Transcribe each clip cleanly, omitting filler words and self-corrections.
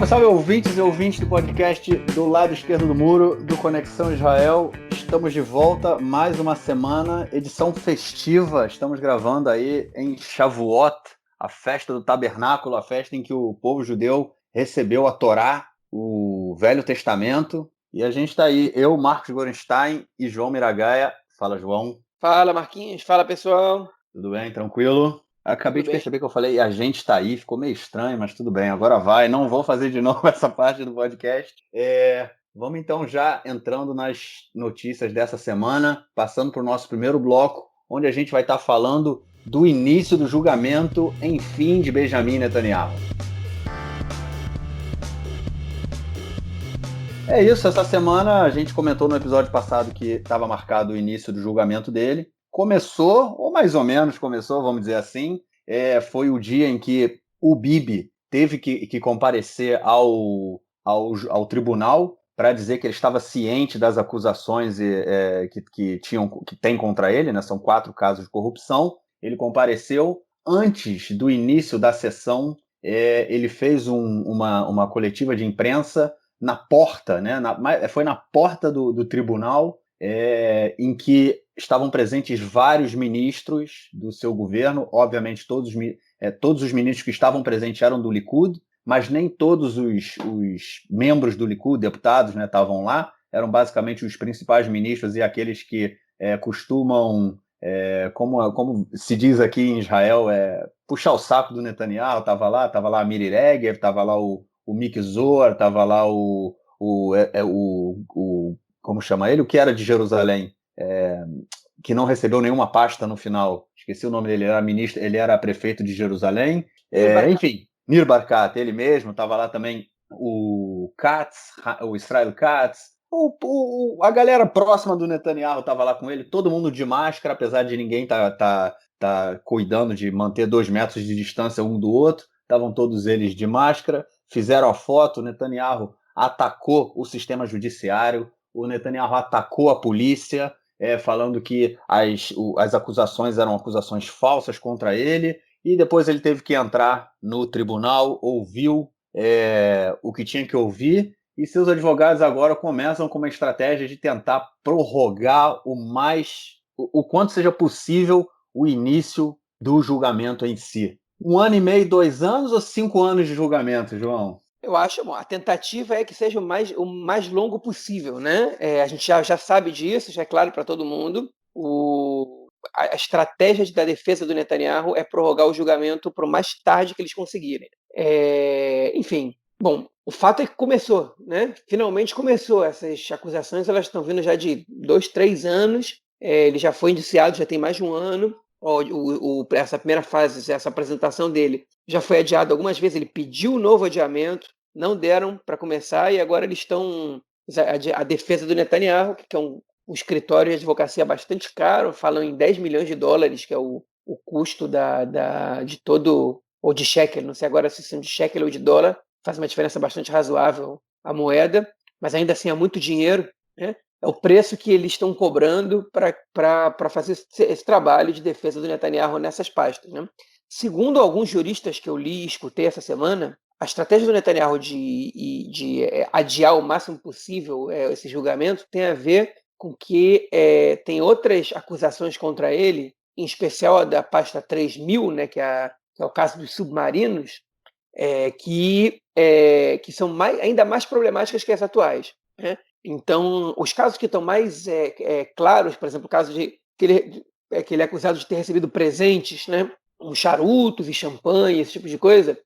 Salve, salve, ouvintes e ouvintes do podcast do lado esquerdo do muro, do Conexão Israel. Estamos de volta, mais uma semana, edição festiva. Estamos gravando aí em Shavuot, a festa do tabernáculo, a festa em que o povo judeu recebeu a Torá, o Velho Testamento. E a gente está aí, eu, Marcos Gorenstein e João Miragaia. Fala, João. Fala, Marquinhos. Fala, pessoal. Tudo bem? Tranquilo? Acabei Tudo de bem. perceber que eu falei a gente está aí, ficou meio estranho, mas tudo bem, agora vai. Não vou fazer de novo essa parte do podcast. Vamos então já entrando nas notícias dessa semana, passando para o nosso primeiro bloco, onde a gente vai estar falando do início do julgamento, enfim, de Benjamin Netanyahu. É isso, essa semana a gente comentou no episódio passado que estava marcado o início do julgamento dele. Começou, ou mais ou menos começou, vamos dizer assim, foi o dia em que o Bibi teve que comparecer ao tribunal para dizer que ele estava ciente das acusações que tem contra ele, né? São 4 casos de corrupção. Ele compareceu antes do início da sessão, ele fez uma coletiva de imprensa na porta, né? Foi na porta do tribunal, em que estavam presentes vários ministros do seu governo. Obviamente, todos os ministros que estavam presentes eram do Likud, mas nem todos os membros do Likud, deputados, né, estavam lá. Eram basicamente os principais ministros e aqueles que costumam, como se diz aqui em Israel, puxar o saco do Netanyahu. Estava lá a Miri Regev, estava lá o Miki Zohar, estava lá como chama ele? O que era de Jerusalém, que não recebeu nenhuma pasta no final. Esqueci o nome dele, ele era prefeito de Jerusalém. Enfim, Nir Barkat, ele mesmo, estava lá também o Israel Katz, a galera próxima do Netanyahu estava lá com ele, todo mundo de máscara, apesar de ninguém tá cuidando de manter 2 metros de distância um do outro. Estavam todos eles de máscara, fizeram a foto. O Netanyahu atacou o sistema judiciário, o Netanyahu atacou a polícia, falando que as acusações eram acusações falsas contra ele, e depois ele teve que entrar no tribunal, ouviu o que tinha que ouvir, e seus advogados agora começam com uma estratégia de tentar prorrogar o quanto seja possível o início do julgamento em si. 1 ano e meio, 2 anos ou 5 anos de julgamento, João? Eu acho, bom, a tentativa é que seja o mais longo possível, né? A gente já sabe disso, já é claro para todo mundo. A estratégia da defesa do Netanyahu é prorrogar o julgamento para o mais tarde que eles conseguirem. Enfim, bom, o fato é que começou, né? Finalmente começou. Essas acusações, elas estão vindo já de 2, 3 anos. Ele já foi indiciado, já tem mais de 1 ano. Essa primeira fase, essa apresentação dele, já foi adiado algumas vezes. Ele pediu um novo adiamento, não deram para começar, e agora eles estão. A defesa do Netanyahu, que é um escritório de advocacia bastante caro, falam em 10 milhões de dólares, que é o custo de todo, ou de shekel, não sei agora se são de shekel ou de dólar, faz uma diferença bastante razoável a moeda, mas ainda assim é muito dinheiro, né? É o preço que eles estão cobrando para fazer esse trabalho de defesa do Netanyahu nessas pastas, né? Segundo alguns juristas que eu li e escutei essa semana, a estratégia do Netanyahu de adiar o máximo possível esse julgamento tem a ver com que tem outras acusações contra ele, em especial a da pasta 3000, né, que é o caso dos submarinos, que são ainda mais problemáticas que as atuais, né? Então, os casos que estão mais claros, por exemplo, o caso de que ele é acusado de ter recebido presentes, né, charutos e champanhe, esse tipo de coisa,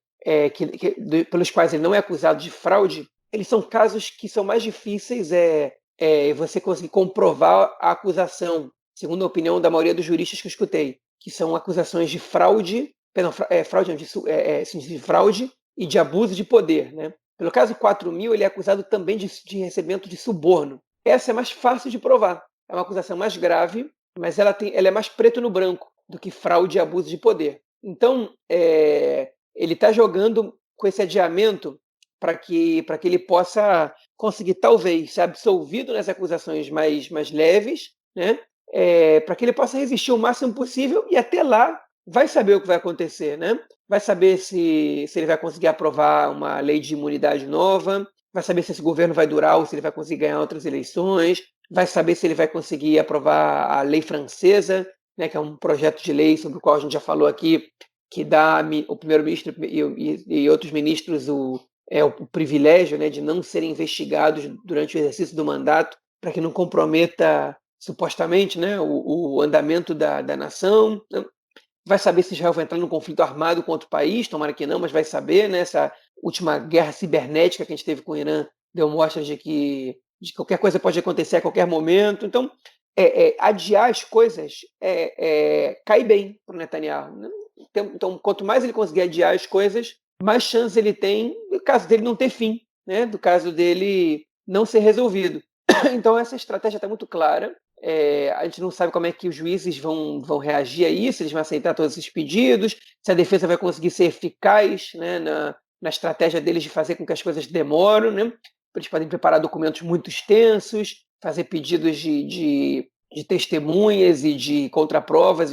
pelos quais ele não é acusado de fraude, eles são casos que são mais difíceis você conseguir comprovar a acusação, segundo a opinião da maioria dos juristas que eu escutei, que são acusações de fraude, de fraude e de abuso de poder, né? Pelo caso 4000, ele é acusado também de recebimento de suborno. Essa é mais fácil de provar. É uma acusação mais grave, mas ela é mais preto no branco do que fraude e abuso de poder. Então, ele está jogando com esse adiamento para que ele possa conseguir, talvez, ser absolvido nas acusações mais leves, né? Para que ele possa resistir o máximo possível, e até lá vai saber o que vai acontecer, né? vai saber se ele vai conseguir aprovar uma lei de imunidade nova, vai saber se esse governo vai durar ou se ele vai conseguir ganhar outras eleições, vai saber se ele vai conseguir aprovar a lei francesa, né, que é um projeto de lei sobre o qual a gente já falou aqui, que dá o primeiro-ministro e outros ministros o privilégio, né, de não serem investigados durante o exercício do mandato, para que não comprometa supostamente, né, o andamento da nação. Vai saber se Israel vai entrar num conflito armado com outro país, tomara que não, mas vai saber, né? Essa última guerra cibernética que a gente teve com o Irã deu mostras de que qualquer coisa pode acontecer a qualquer momento. Então, adiar as coisas cai bem para o Netanyahu, né? Então, quanto mais ele conseguir adiar as coisas, mais chance ele tem do caso dele não ter fim, né? Do caso dele não ser resolvido. Então, essa estratégia está muito clara. A gente não sabe como é que os juízes vão reagir a isso, eles vão aceitar todos esses pedidos, se a defesa vai conseguir ser eficaz, né, na estratégia deles de fazer com que as coisas demorem, né? Eles podem preparar documentos muito extensos, fazer pedidos de testemunhas e de contraprovas,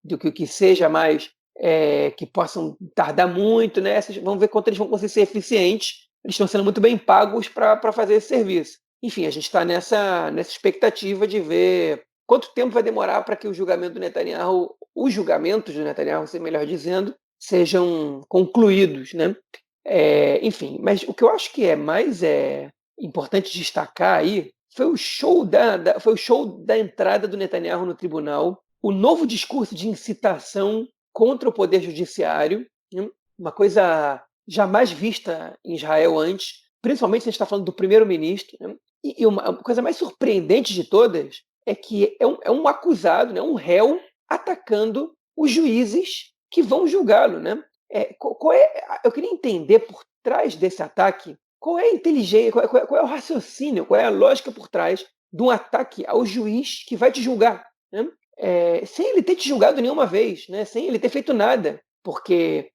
do que seja mais, que possam tardar muito, né? Vamos ver quanto eles vão conseguir ser eficientes. Eles estão sendo muito bem pagos para fazer esse serviço. Enfim, a gente está nessa expectativa de ver quanto tempo vai demorar para que o julgamento do Netanyahu, os julgamentos do Netanyahu, melhor dizendo, sejam concluídos, né? Enfim, mas o que eu acho que é mais importante destacar aí foi o show da entrada do Netanyahu no tribunal, o novo discurso de incitação contra o poder judiciário, né? Uma coisa jamais vista em Israel antes, principalmente se a gente está falando do primeiro-ministro, né? E uma coisa mais surpreendente de todas é que é um acusado, né, um réu, atacando os juízes que vão julgá-lo. Né? Eu queria entender por trás desse ataque qual é a inteligência, qual é o raciocínio, qual é a lógica por trás de um ataque ao juiz que vai te julgar, né? Sem ele ter te julgado nenhuma vez, né? Sem ele ter feito nada, porque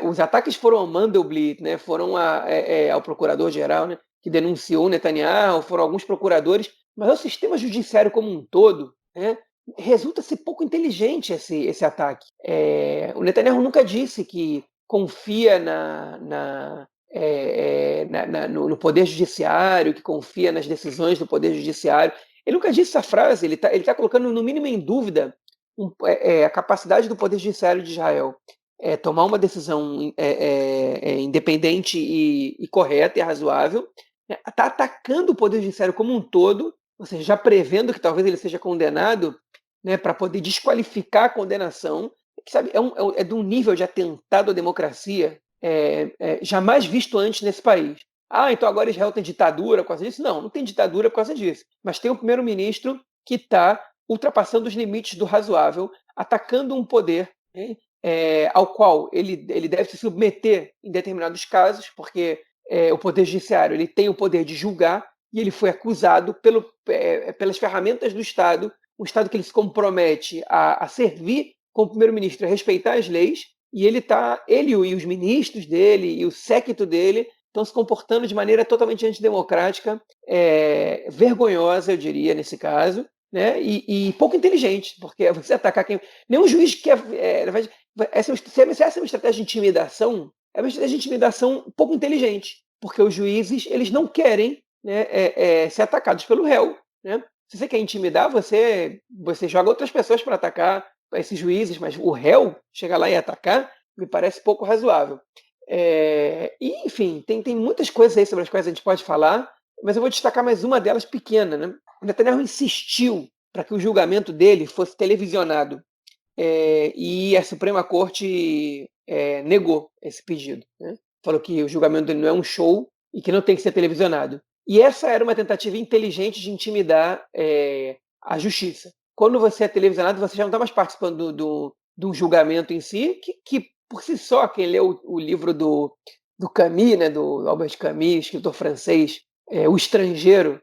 os ataques foram ao Mandelblit, né? Foram ao procurador-geral, né? Que denunciou Netanyahu, foram alguns procuradores, mas o sistema judiciário como um todo, né, resulta ser pouco inteligente esse ataque. O Netanyahu nunca disse que confia no poder judiciário, que confia nas decisões do poder judiciário. Ele nunca disse essa frase, ele tá colocando no mínimo em dúvida a capacidade do poder judiciário de Israel tomar uma decisão independente e correta e razoável, está atacando o Poder Judiciário como um todo, ou seja, já prevendo que talvez ele seja condenado, né, para poder desqualificar a condenação, que sabe, é de um nível de atentado à democracia jamais visto antes nesse país. Então agora Israel tem ditadura por causa disso? Não tem ditadura por causa disso. Mas tem um primeiro-ministro que está ultrapassando os limites do razoável, atacando um poder, né, ao qual ele deve se submeter em determinados casos, porque o Poder Judiciário ele tem o poder de julgar e ele foi acusado pelas ferramentas do Estado, um Estado que ele se compromete a servir como primeiro-ministro, a respeitar as leis, e ele e os ministros dele e o séquito dele estão se comportando de maneira totalmente antidemocrática, vergonhosa, eu diria, nesse caso, né? E pouco inteligente, porque você atacar quem... Nenhum juiz quer... essa é uma estratégia de intimidação, é uma estratégia de intimidação pouco inteligente, porque os juízes eles não querem, né, ser atacados pelo réu. Né? Se você quer intimidar, você joga outras pessoas para atacar esses juízes, mas o réu chegar lá e atacar me parece pouco razoável. E, enfim, tem muitas coisas aí sobre as quais a gente pode falar, mas eu vou destacar mais uma delas pequena. Né? O Netanyahu insistiu para que o julgamento dele fosse televisionado. E a Suprema Corte negou esse pedido. Né? Falou que o julgamento dele não é um show e que não tem que ser televisionado. E essa era uma tentativa inteligente de intimidar a justiça. Quando você é televisionado, você já não está mais participando do julgamento em si, que por si só, quem leu o livro do Camus, né, do Albert Camus, escritor francês, O Estrangeiro,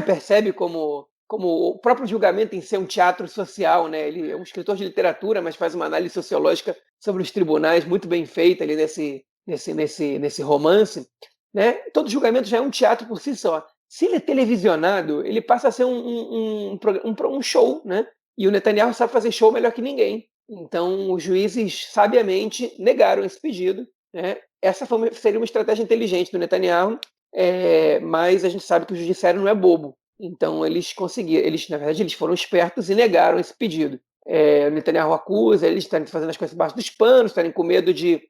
percebe como o próprio julgamento em ser um teatro social, né? Ele é um escritor de literatura, mas faz uma análise sociológica sobre os tribunais muito bem feita ali nesse romance, né? Todo julgamento já é um teatro por si só. Se ele é televisionado, ele passa a ser um show, né? E o Netanyahu sabe fazer show melhor que ninguém. Então, os juízes sabiamente negaram esse pedido, né? Essa seria uma estratégia inteligente do Netanyahu, mas a gente sabe que o judiciário não é bobo. Então, eles conseguiram, na verdade, eles foram espertos e negaram esse pedido. O Netanyahu acusa eles estarem fazendo as coisas embaixo dos panos, estarem com medo de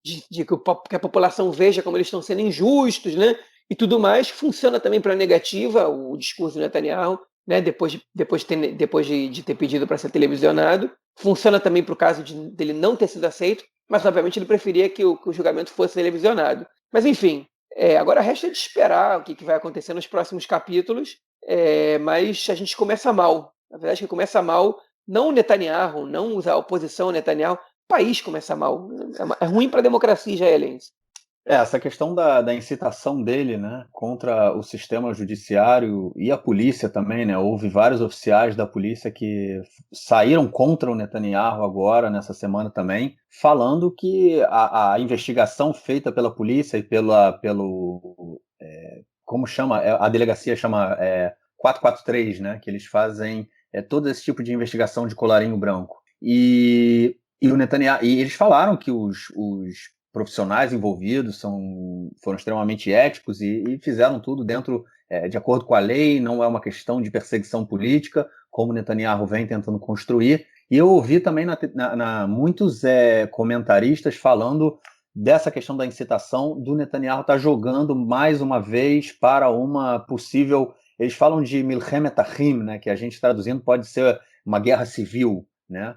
que a população veja como eles estão sendo injustos, né? E tudo mais. Funciona também para a negativa o discurso do Netanyahu, né? Depois de ter pedido para ser televisionado. Funciona também para o caso dele não ter sido aceito, mas obviamente ele preferia que o julgamento fosse televisionado. Mas enfim, agora resta de esperar o que vai acontecer nos próximos capítulos, mas a gente começa mal. Na verdade, que começa mal não o Netanyahu, não a oposição ao Netanyahu, o país começa mal. É ruim para a democracia israelense. Essa questão da incitação dele, né, contra o sistema judiciário e a polícia também, né? Houve vários oficiais da polícia que saíram contra o Netanyahu agora, nessa semana também, falando que a investigação feita pela polícia e como chama? A delegacia chama 443, né? Que eles fazem todo esse tipo de investigação de colarinho branco. E o Netanyahu, e eles falaram que os profissionais envolvidos foram extremamente éticos e fizeram tudo dentro de acordo com a lei, não é uma questão de perseguição política, como Netanyahu vem tentando construir. E eu ouvi também muitos comentaristas falando dessa questão da incitação do Netanyahu estar jogando mais uma vez para uma possível... Eles falam de Milchemet Achim, né, que a gente traduzindo pode ser uma guerra civil, né?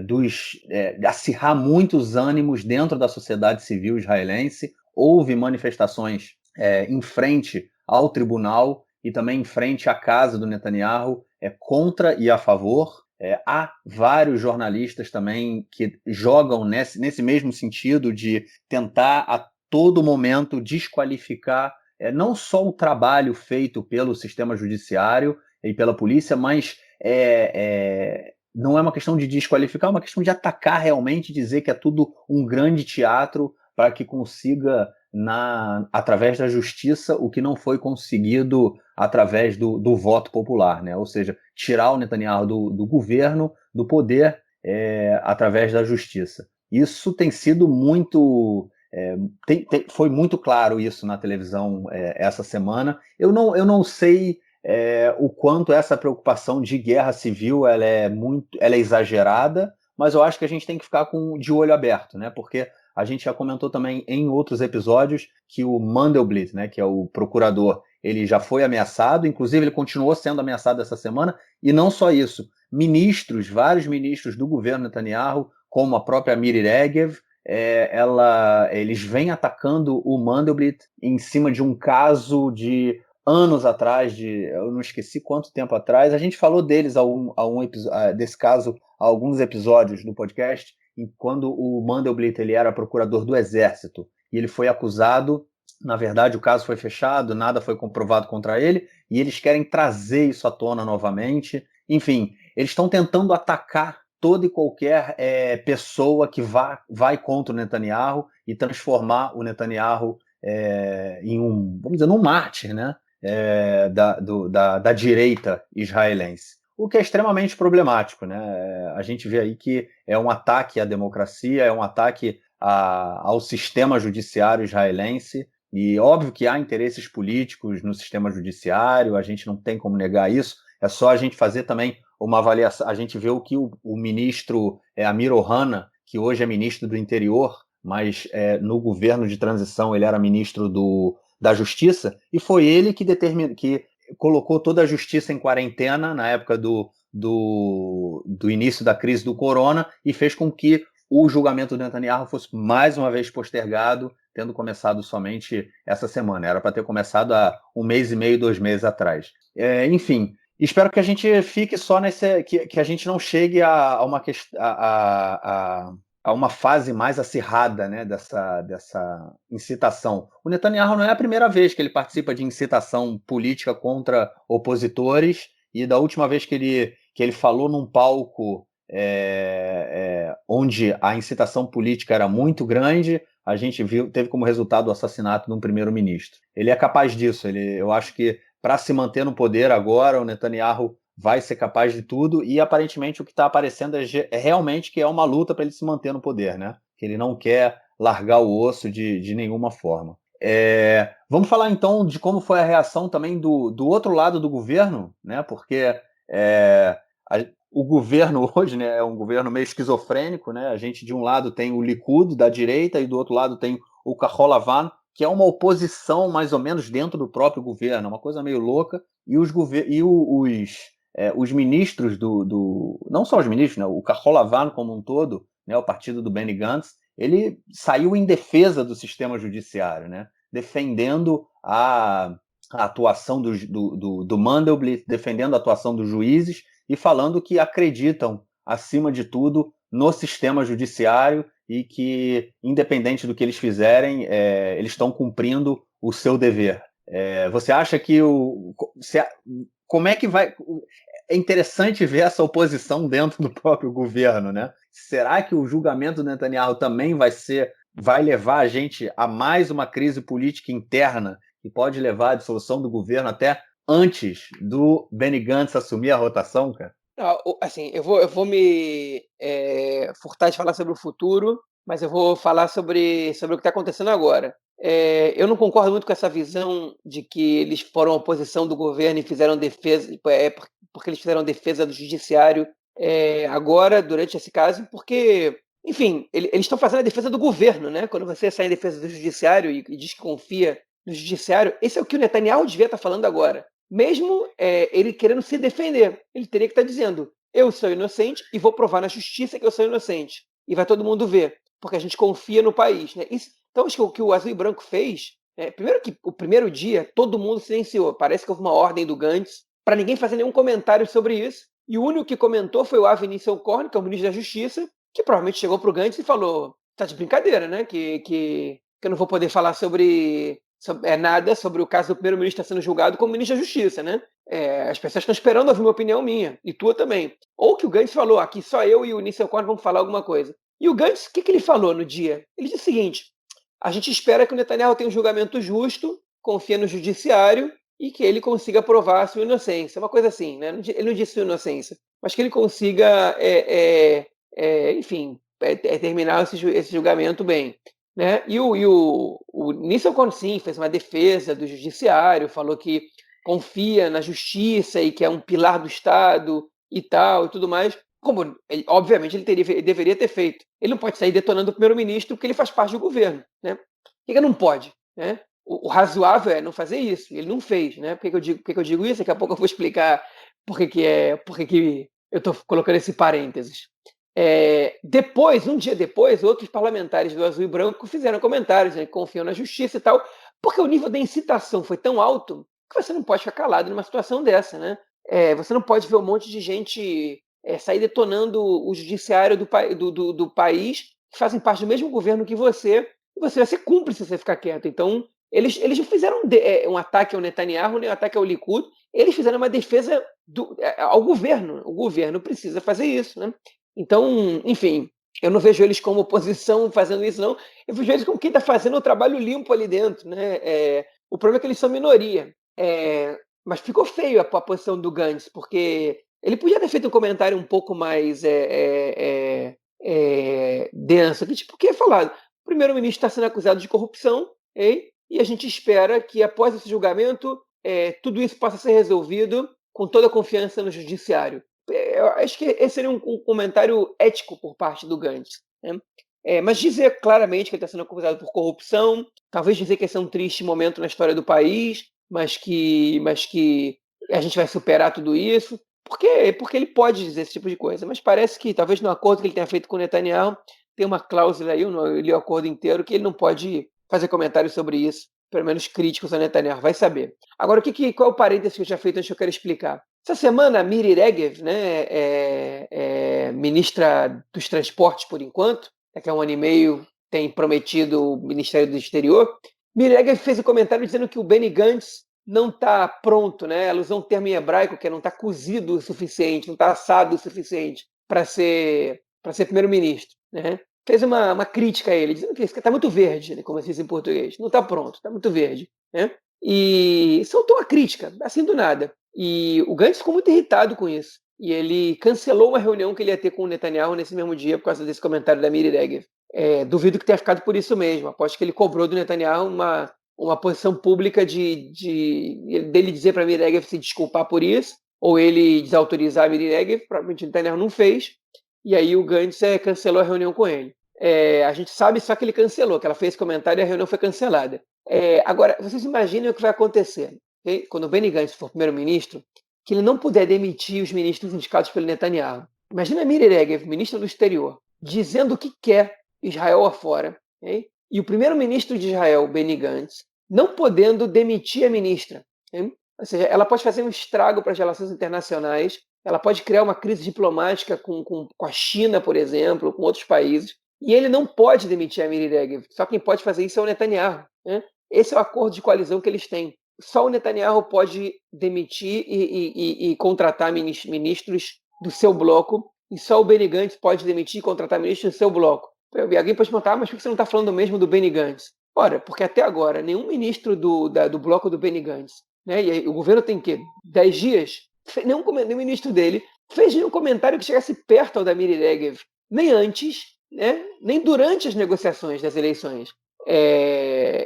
De acirrar muitos ânimos dentro da sociedade civil israelense. Houve manifestações em frente ao tribunal e também em frente à casa do Netanyahu, contra e a favor. Há vários jornalistas também que jogam nesse mesmo sentido de tentar a todo momento desqualificar não só o trabalho feito pelo sistema judiciário e pela polícia, mas não é uma questão de desqualificar, é uma questão de atacar realmente, dizer que é tudo um grande teatro para que consiga, através da justiça, o que não foi conseguido através do voto popular, né? Ou seja, tirar o Netanyahu do governo, do poder, através da justiça. Isso tem sido muito... foi muito claro isso na televisão essa semana. Eu não sei o quanto essa preocupação de guerra civil ela é exagerada, mas eu acho que a gente tem que ficar de olho aberto, né? Porque a gente já comentou também em outros episódios que o Mandelblit, né, que é o procurador, ele já foi ameaçado, inclusive ele continuou sendo ameaçado essa semana, e não só isso, vários ministros do governo Netanyahu, como a própria Miri Regev, eles vêm atacando o Mandelblit em cima de um caso de anos atrás, eu não esqueci quanto tempo atrás, a gente falou deles desse caso há alguns episódios do podcast, quando o Mandelblit ele era procurador do Exército e ele foi acusado, na verdade o caso foi fechado, nada foi comprovado contra ele, e eles querem trazer isso à tona novamente. Enfim, eles estão tentando atacar toda e qualquer pessoa que vai contra o Netanyahu e transformar o Netanyahu vamos dizer, num mártir, né? Da direita israelense, o que é extremamente problemático, né? A gente vê aí que é um ataque à democracia, é um ataque ao sistema judiciário israelense, e óbvio que há interesses políticos no sistema judiciário, a gente não tem como negar isso, é só a gente fazer também uma avaliação, a gente vê o que o ministro Amir Ohana, que hoje é ministro do Interior, mas no governo de transição ele era ministro da Justiça, e foi ele que colocou toda a justiça em quarentena na época do início da crise do corona e fez com que o julgamento do Netanyahu fosse mais uma vez postergado, tendo começado somente essa semana. Era para ter começado há 1 mês e meio, 2 meses atrás. Enfim, espero que a gente fique só que a gente não chegue a uma fase mais acirrada, né, dessa incitação. O Netanyahu não é a primeira vez que ele participa de incitação política contra opositores, e da última vez que ele falou num palco onde a incitação política era muito grande, a gente teve como resultado o assassinato de um primeiro-ministro. Ele é capaz disso. Eu acho que para se manter no poder agora, o Netanyahu vai ser capaz de tudo, e aparentemente o que está aparecendo é realmente que é uma luta para ele se manter no poder, né? Que ele não quer largar o osso de nenhuma forma. Vamos falar então de como foi a reação também do outro lado do governo, né? Porque o governo hoje, né, é um governo meio esquizofrênico, né? A gente de um lado tem o Likud da direita e do outro lado tem o Kahol Lavan, que é uma oposição mais ou menos dentro do próprio governo, uma coisa meio louca, e os ministros não só os ministros, né, o Kahol Lavan como um todo, né, o partido do Benny Gantz, ele saiu em defesa do sistema judiciário, né, defendendo a atuação do Mandelblit, defendendo a atuação dos juízes e falando que acreditam, acima de tudo, no sistema judiciário e que, independente do que eles fizerem, eles estão cumprindo o seu dever. Você acha que como é que vai... É interessante ver essa oposição dentro do próprio governo, né? Será que o julgamento do Netanyahu também vai levar a gente a mais uma crise política interna que pode levar à dissolução do governo até antes do Benny Gantz assumir a rotação, cara? Assim, eu vou me furtar de falar sobre o futuro, mas eu vou falar sobre o que está acontecendo agora. Eu não concordo muito com essa visão de que eles foram oposição do governo e fizeram defesa, porque eles fizeram defesa do judiciário agora, durante esse caso, porque, enfim, eles estão fazendo a defesa do governo, né? Quando você sai em defesa do judiciário e diz que confia no judiciário, esse é o que o Netanyahu devia estar falando agora. Mesmo ele querendo se defender, ele teria que estar dizendo: eu sou inocente e vou provar na justiça que eu sou inocente. E vai todo mundo ver, porque a gente confia no país. Né? Então, acho que o que o Azul e Branco fez, primeiro que o primeiro dia todo mundo silenciou. Parece que houve uma ordem do Gantz para ninguém fazer nenhum comentário sobre isso. E o único que comentou foi o Avi Nistelkorn, que é o ministro da Justiça, que provavelmente chegou para o Gantz e falou: tá de brincadeira, né? Que eu não vou poder falar sobre nada sobre o caso do primeiro-ministro estar sendo julgado como ministro da Justiça, né? As pessoas estão esperando ouvir uma opinião minha, e tua também. Ou que o Gantz falou: aqui só eu e o Nistelkorn vamos falar alguma coisa. E o Gantz, o que ele falou no dia? Ele disse o seguinte: a gente espera que o Netanyahu tenha um julgamento justo, confia no judiciário e que ele consiga provar a sua inocência. Uma coisa assim, né? Ele não disse sua inocência, mas que ele consiga, enfim, terminar esse julgamento bem. Né? E o Nistelrooy, sim, fez uma defesa do judiciário, falou que confia na justiça e que é um pilar do Estado e tal e tudo mais, como obviamente ele deveria ter feito. Ele não pode sair detonando o primeiro-ministro porque ele faz parte do governo. Né? Por que não pode? Né? O razoável é não fazer isso, ele não fez. Né? Por que eu digo isso? Daqui a pouco eu vou explicar por que eu estou colocando esse parênteses. Depois, um dia depois, outros parlamentares do Azul e Branco fizeram comentários, né, que confiam na justiça e tal, porque o nível da incitação foi tão alto que você não pode ficar calado numa situação dessa, né? Você não pode ver um monte de gente sair detonando o judiciário do país, que fazem parte do mesmo governo que você, e você vai ser cúmplice se você ficar quieto. Então, eles não fizeram um ataque ao Netanyahu, nem um ataque ao Likud, eles fizeram uma defesa ao governo. O governo precisa fazer isso, né? Então, enfim, eu não vejo eles como oposição fazendo isso, não. Eu vejo eles como quem está fazendo o trabalho limpo ali dentro. Né? O problema é que eles são minoria. Mas ficou feio a posição do Gantz, porque ele podia ter feito um comentário um pouco mais denso. Que, tipo, o que é falado? O primeiro-ministro está sendo acusado de corrupção, e a gente espera que, após esse julgamento, tudo isso possa ser resolvido com toda a confiança no judiciário. Eu acho que esse seria um comentário ético por parte do Gantz. Né? Mas dizer claramente que ele está sendo acusado por corrupção, talvez dizer que esse é um triste momento na história do país, mas que a gente vai superar tudo isso, porque ele pode dizer esse tipo de coisa. Mas parece que, talvez no acordo que ele tenha feito com o Netanyahu, tem uma cláusula aí, eu li o acordo inteiro, que ele não pode fazer comentários sobre isso, pelo menos críticos ao Netanyahu, vai saber. Agora, qual é o parênteses que eu já feito antes que eu quero explicar? Essa semana, a Miri Regev, né, ministra dos Transportes por enquanto, daqui a um ano e meio tem prometido o Ministério do Exterior. Miri Regev fez um comentário dizendo que o Benny Gantz não está pronto, né? Ela usou um termo em hebraico que não está cozido o suficiente, não está assado o suficiente para ser primeiro-ministro. Né? Fez uma crítica a ele, dizendo que está muito verde, né, como se diz em português. Não está pronto, está muito verde. Né? E soltou uma crítica, assim do nada. E o Gantz ficou muito irritado com isso. E ele cancelou uma reunião que ele ia ter com o Netanyahu nesse mesmo dia por causa desse comentário da Miri Regev. Duvido que tenha ficado por isso mesmo. Aposto que ele cobrou do Netanyahu uma posição pública dele dizer para a Miri Regev se desculpar por isso, ou ele desautorizar a Miri Regev. Provavelmente o Netanyahu não fez. E aí o Gantz cancelou a reunião com ele. A gente sabe só que ele cancelou, que ela fez esse comentário e a reunião foi cancelada. Agora, vocês imaginem o que vai acontecer, okay? Quando o Benny Gantz for primeiro-ministro, que ele não puder demitir os ministros indicados pelo Netanyahu. Imagina a Miri Regev, ministra do exterior, dizendo o que quer Israel afora, okay? E o primeiro-ministro de Israel, Benny Gantz, não podendo demitir a ministra. Okay? Ou seja, ela pode fazer um estrago para as relações internacionais, ela pode criar uma crise diplomática com a China, por exemplo, com outros países, e ele não pode demitir a Miri Regev. Só quem pode fazer isso é o Netanyahu. Né? Esse é o acordo de coalizão que eles têm. Só o Netanyahu pode demitir e contratar ministros do seu bloco, e só o Benny Gantz pode demitir e contratar ministros do seu bloco. Alguém pode perguntar, mas por que você não está falando mesmo do Benny Gantz? Ora, porque até agora nenhum ministro do bloco do Benny Gantz, né, e o governo tem que 10 dias, nenhum ministro dele fez nenhum comentário que chegasse perto ao da Miri Regev, nem antes, né, nem durante as negociações das eleições.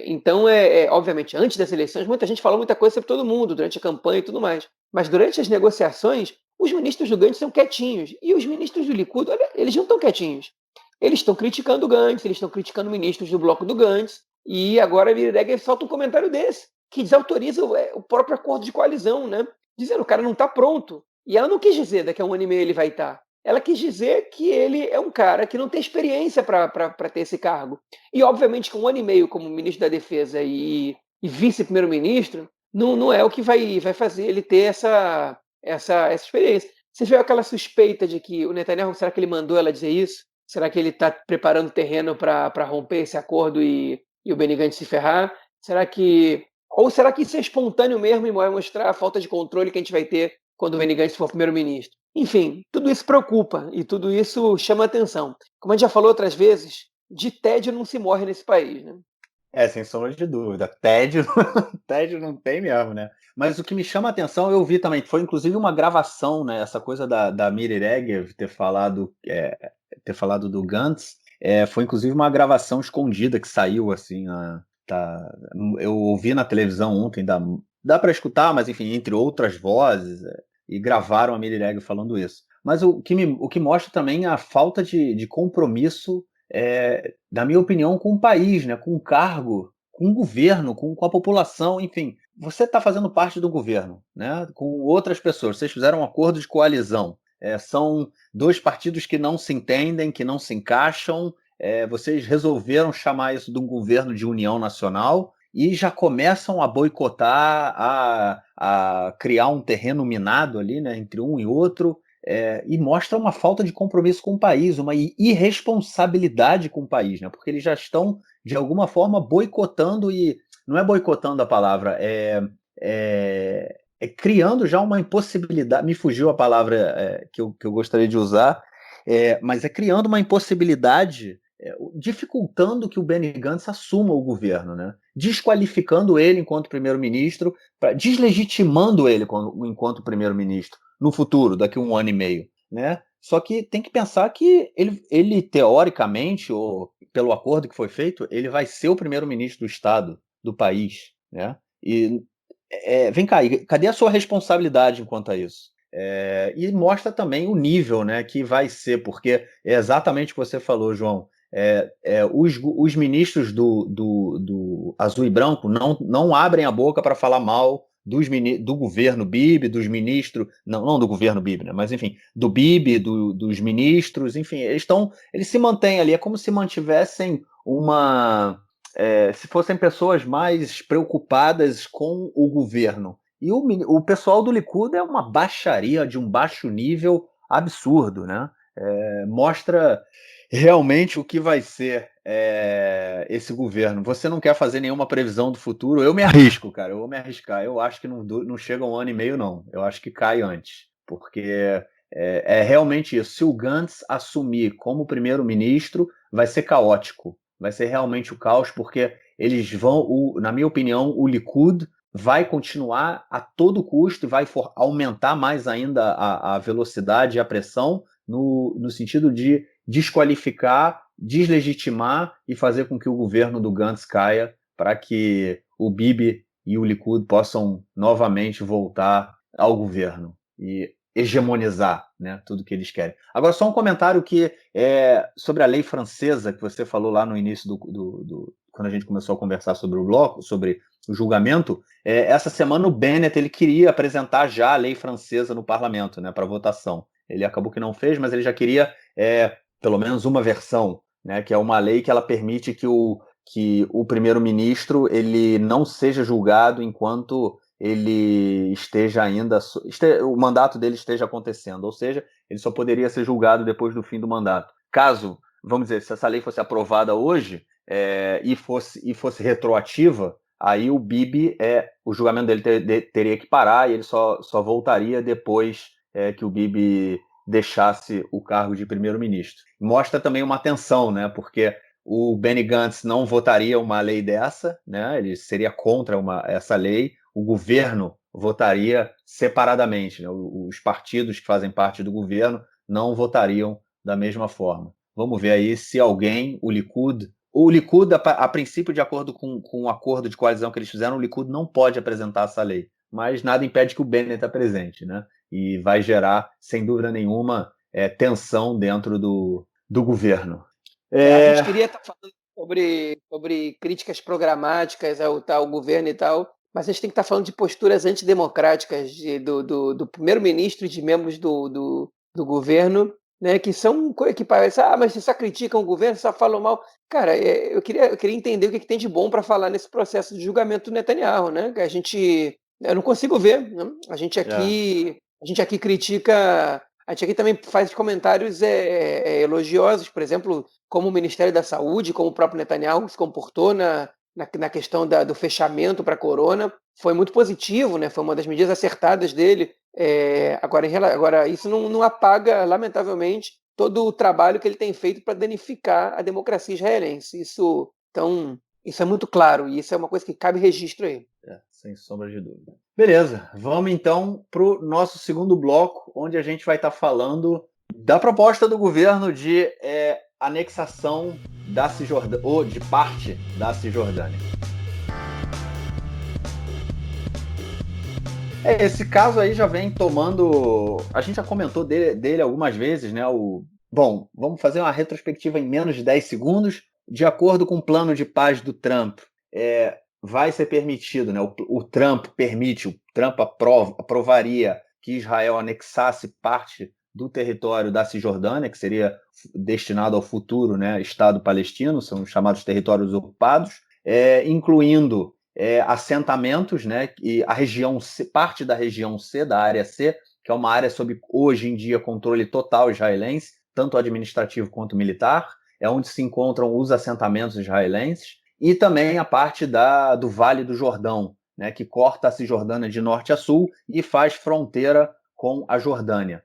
Então, obviamente, antes das eleições, muita gente falou muita coisa sobre todo mundo, durante a campanha e tudo mais. Mas durante as negociações, os ministros do Gantz são quietinhos. E os ministros do Likud, olha, eles não estão quietinhos. Eles estão criticando o Gantz, eles estão criticando ministros do bloco do Gantz. E agora a Miri Regev solta um comentário desse, que desautoriza o próprio acordo de coalizão, né? Dizendo que o cara não está pronto. E ela não quis dizer daqui a um ano e meio ele vai estar. Ela quis dizer que ele é um cara que não tem experiência para ter esse cargo. E, obviamente, com um ano e meio como ministro da Defesa e vice-primeiro-ministro, não é o que vai fazer ele ter essa experiência. Você vê aquela suspeita de que o Netanyahu, será que ele mandou ela dizer isso? Será que ele está preparando o terreno para romper esse acordo e o Benny Gantz se ferrar? Ou será que isso é espontâneo mesmo e vai mostrar a falta de controle que a gente vai ter quando o Benny Gantz for primeiro-ministro? Enfim, tudo isso preocupa e tudo isso chama atenção. Como a gente já falou outras vezes, de tédio não se morre nesse país, né? Sem sombra de dúvida. Tédio, tédio não tem mesmo, né? Mas o que me chama a atenção, eu vi também, foi inclusive uma gravação, né? Essa coisa da Miri Regev ter falado do Gantz, foi inclusive uma gravação escondida que saiu, assim, eu ouvi na televisão ontem, dá para escutar, mas enfim, entre outras vozes, e gravaram a Miri Regev falando isso. Mas o que mostra também a falta de compromisso, na minha opinião, com o país, né? Com o cargo, com o governo, com a população, enfim. Você está fazendo parte do governo, né? Com outras pessoas. Vocês fizeram um acordo de coalizão. São dois partidos que não se entendem, que não se encaixam. Vocês resolveram chamar isso de um governo de união nacional e já começam a boicotar, a criar um terreno minado ali, né, entre um e outro. E mostra uma falta de compromisso com o país, uma irresponsabilidade com o país, né? Porque eles já estão, de alguma forma, boicotando, e não é boicotando a palavra, criando já uma impossibilidade, me fugiu a palavra que eu gostaria de usar, mas criando uma impossibilidade, dificultando que o Benny Gantz assuma o governo, né? Desqualificando ele enquanto primeiro-ministro, deslegitimando ele enquanto primeiro-ministro no futuro, daqui a um ano e meio, né? Só que tem que pensar que ele teoricamente, ou pelo acordo que foi feito, ele vai ser o primeiro-ministro do Estado do país, né? E vem cá, cadê a sua responsabilidade quanto a isso? E mostra também o nível, né, que vai ser, porque é exatamente o que você falou, João. Os ministros do Azul e Branco não abrem a boca para falar mal do governo Bibi, dos ministros, não do governo Bibi, né, mas enfim, do Bibi, dos ministros, enfim, eles se mantêm ali, é como se mantivessem se fossem pessoas mais preocupadas com o governo. E o pessoal do Likud é uma baixaria de um baixo nível absurdo, né? Mostra realmente o que vai ser esse governo. Você não quer fazer nenhuma previsão do futuro? Eu me arrisco, cara. Eu vou me arriscar. Eu acho que não chega um ano e meio, não. Eu acho que cai antes. Porque é realmente isso. Se o Gantz assumir como primeiro-ministro, vai ser caótico. Vai ser realmente o caos, porque eles vão, na minha opinião, o Likud vai continuar a todo custo e vai aumentar mais ainda a velocidade e a pressão no sentido de desqualificar, deslegitimar e fazer com que o governo do Gantz caia para que o Bibi e o Likud possam novamente voltar ao governo e hegemonizar, né, tudo que eles querem. Agora, só um comentário sobre a lei francesa que você falou lá no início quando a gente começou a conversar sobre o bloco, sobre o julgamento. Essa semana o Bennett ele queria apresentar já a lei francesa no parlamento, né, para votação. Ele acabou que não fez, mas ele já queria pelo menos uma versão, né, que é uma lei que ela permite que o primeiro-ministro ele não seja julgado enquanto ele esteja ainda o mandato dele esteja acontecendo, ou seja, ele só poderia ser julgado depois do fim do mandato. Caso, vamos dizer, se essa lei fosse aprovada hoje e fosse retroativa, aí o Bibi, o julgamento dele teria que parar e ele só voltaria depois que o Bibi deixasse o cargo de primeiro-ministro. Mostra também uma tensão, né? Porque o Benny Gantz não votaria uma lei dessa, né? Ele seria contra essa lei. O governo votaria separadamente, né? Os partidos que fazem parte do governo não votariam da mesma forma. Vamos ver aí se alguém, o Likud, a princípio, de acordo com o acordo de coalizão que eles fizeram, o Likud não pode apresentar essa lei, mas nada impede que o Bennett apresente, né? E vai gerar, sem dúvida nenhuma, tensão dentro do governo. A gente queria estar falando sobre críticas programáticas ao governo e tal, mas a gente tem que estar falando de posturas antidemocráticas do primeiro-ministro e de membros do governo, né, que são que parece, mas vocês só criticam o governo, só falam mal. Cara, eu queria entender o que tem de bom para falar nesse processo de julgamento do Netanyahu, né? Eu não consigo ver, né? A gente aqui critica. A gente aqui também faz comentários elogiosos, por exemplo, como o Ministério da Saúde, como o próprio Netanyahu se comportou na questão do fechamento para a corona. Foi muito positivo, né? Foi uma das medidas acertadas dele. Agora, isso não apaga, lamentavelmente, todo o trabalho que ele tem feito para danificar a democracia israelense. Isso é muito claro e isso é uma coisa que cabe registro aí. Sem sombra de dúvida. Beleza, vamos então para o nosso segundo bloco, onde a gente vai estar falando da proposta do governo de anexação da Cisjordânia, ou de parte da Cisjordânia. Esse caso aí já vem tomando. A gente já comentou dele algumas vezes, né? Bom, vamos fazer uma retrospectiva em menos de 10 segundos. De acordo com o plano de paz do Trump, vai ser permitido, né? O Trump aprovaria que Israel anexasse parte do território da Cisjordânia, que seria destinado ao futuro, né, Estado palestino, são chamados territórios ocupados, incluindo assentamentos, né, e parte da região C, da área C, que é uma área sob, hoje em dia, controle total israelense, tanto administrativo quanto militar, é onde se encontram os assentamentos israelenses, e também a parte do Vale do Jordão, né, que corta a Cisjordânia de norte a sul e faz fronteira com a Jordânia.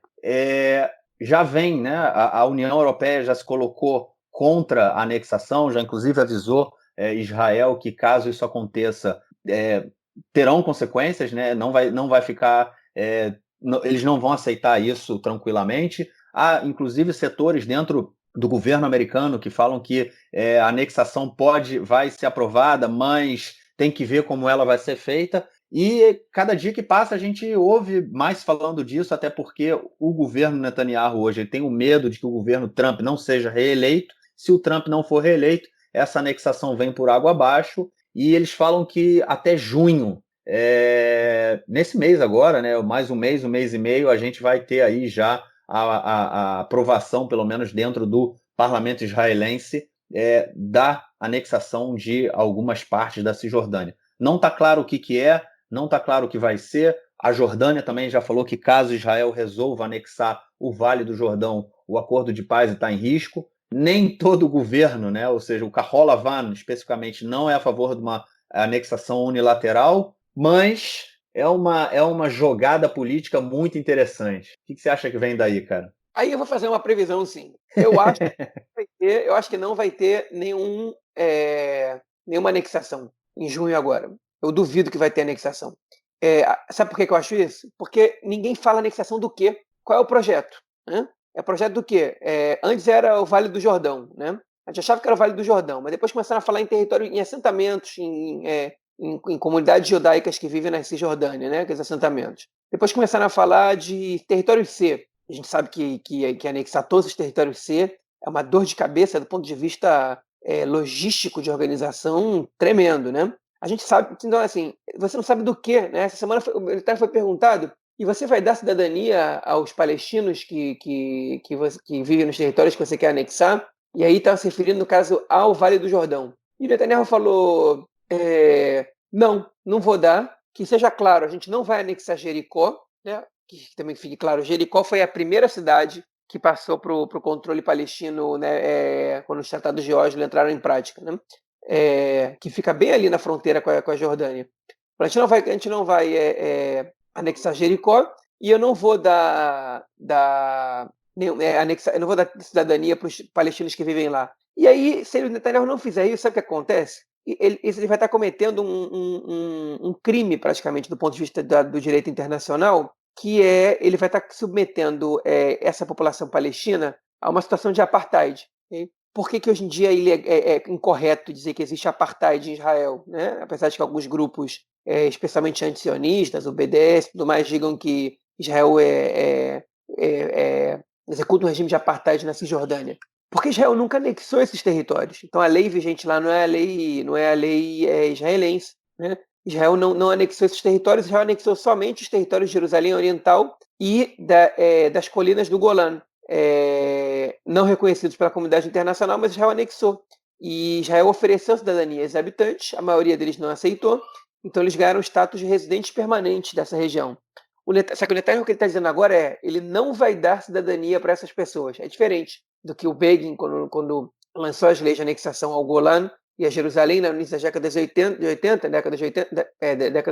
Já vem, né, a União Europeia já se colocou contra a anexação, já inclusive avisou Israel que, caso isso aconteça, terão consequências, né, não vai ficar... eles não vão aceitar isso tranquilamente. Há, inclusive, setores dentro do governo americano que falam que a anexação vai ser aprovada, mas tem que ver como ela vai ser feita. E cada dia que passa a gente ouve mais falando disso, até porque o governo Netanyahu hoje tem o medo de que o governo Trump não seja reeleito. Se o Trump não for reeleito, essa anexação vem por água abaixo, e eles falam que até junho, nesse mês agora, né, mais um mês e meio, a gente vai ter aí já a aprovação, pelo menos dentro do parlamento israelense, da anexação de algumas partes da Cisjordânia. Não está claro o que é, não está claro o que vai ser. A Jordânia também já falou que, caso Israel resolva anexar o Vale do Jordão, o acordo de paz está em risco. Nem todo o governo, né, ou seja, o Kahol Lavan, especificamente, não é a favor de uma anexação unilateral, mas é uma jogada política muito interessante. O que você acha que vem daí, cara? Aí eu vou fazer uma previsão, sim. Eu acho que não vai ter nenhuma anexação em junho agora. Eu duvido que vai ter anexação. Sabe por que eu acho isso? Porque ninguém fala anexação do quê? Qual é o projeto? Né? É projeto do quê? Antes era o Vale do Jordão, né? A gente achava que era o Vale do Jordão, mas depois começaram a falar em território, em assentamentos, em comunidades judaicas que vivem na Cisjordânia, né? Aqueles assentamentos. Depois começaram a falar de território C. A gente sabe que anexar todos os territórios C é uma dor de cabeça do ponto de vista logístico de organização tremendo, né? A gente sabe, então assim, você não sabe do que, né? Essa semana o militar foi perguntado: e você vai dar cidadania aos palestinos que vivem nos territórios que você quer anexar? E aí está se referindo, no caso, ao Vale do Jordão. E Netanyahu falou: não vou dar. Que seja claro, a gente não vai anexar Jericó, né? Que também fique claro, Jericó foi a primeira cidade que passou para o controle palestino, né, quando os tratados de Oslo entraram em prática, né? Que fica bem ali na fronteira com a Jordânia. A gente não vai anexar Jericó e eu não vou eu não vou dar cidadania para os palestinos que vivem lá. E aí, se o Netanyahu não fizer isso, sabe o que acontece? Ele vai estar cometendo um crime, praticamente, do ponto de vista do direito internacional, que ele vai estar submetendo essa população palestina a uma situação de apartheid. Okay? Por que hoje em dia ele é incorreto dizer que existe apartheid em Israel? Né? Apesar de que alguns grupos, especialmente anti-sionistas, o BDS e tudo mais, digam que Israel executa um regime de apartheid na Cisjordânia. Porque Israel nunca anexou esses territórios. Então a lei vigente lá não é a lei israelense. Né? Israel não anexou esses territórios, Israel anexou somente os territórios de Jerusalém Oriental e das colinas do Golã, não reconhecidos pela comunidade internacional, mas Israel anexou. E Israel ofereceu cidadania aos habitantes, a maioria deles não aceitou, então eles ganharam o status de residentes permanentes dessa região. Só que o Netanyahu, o que ele está dizendo agora ele não vai dar cidadania para essas pessoas. É diferente do que o Begin, quando lançou as leis de anexação ao Golã e a Jerusalém no início das décadas de 80, década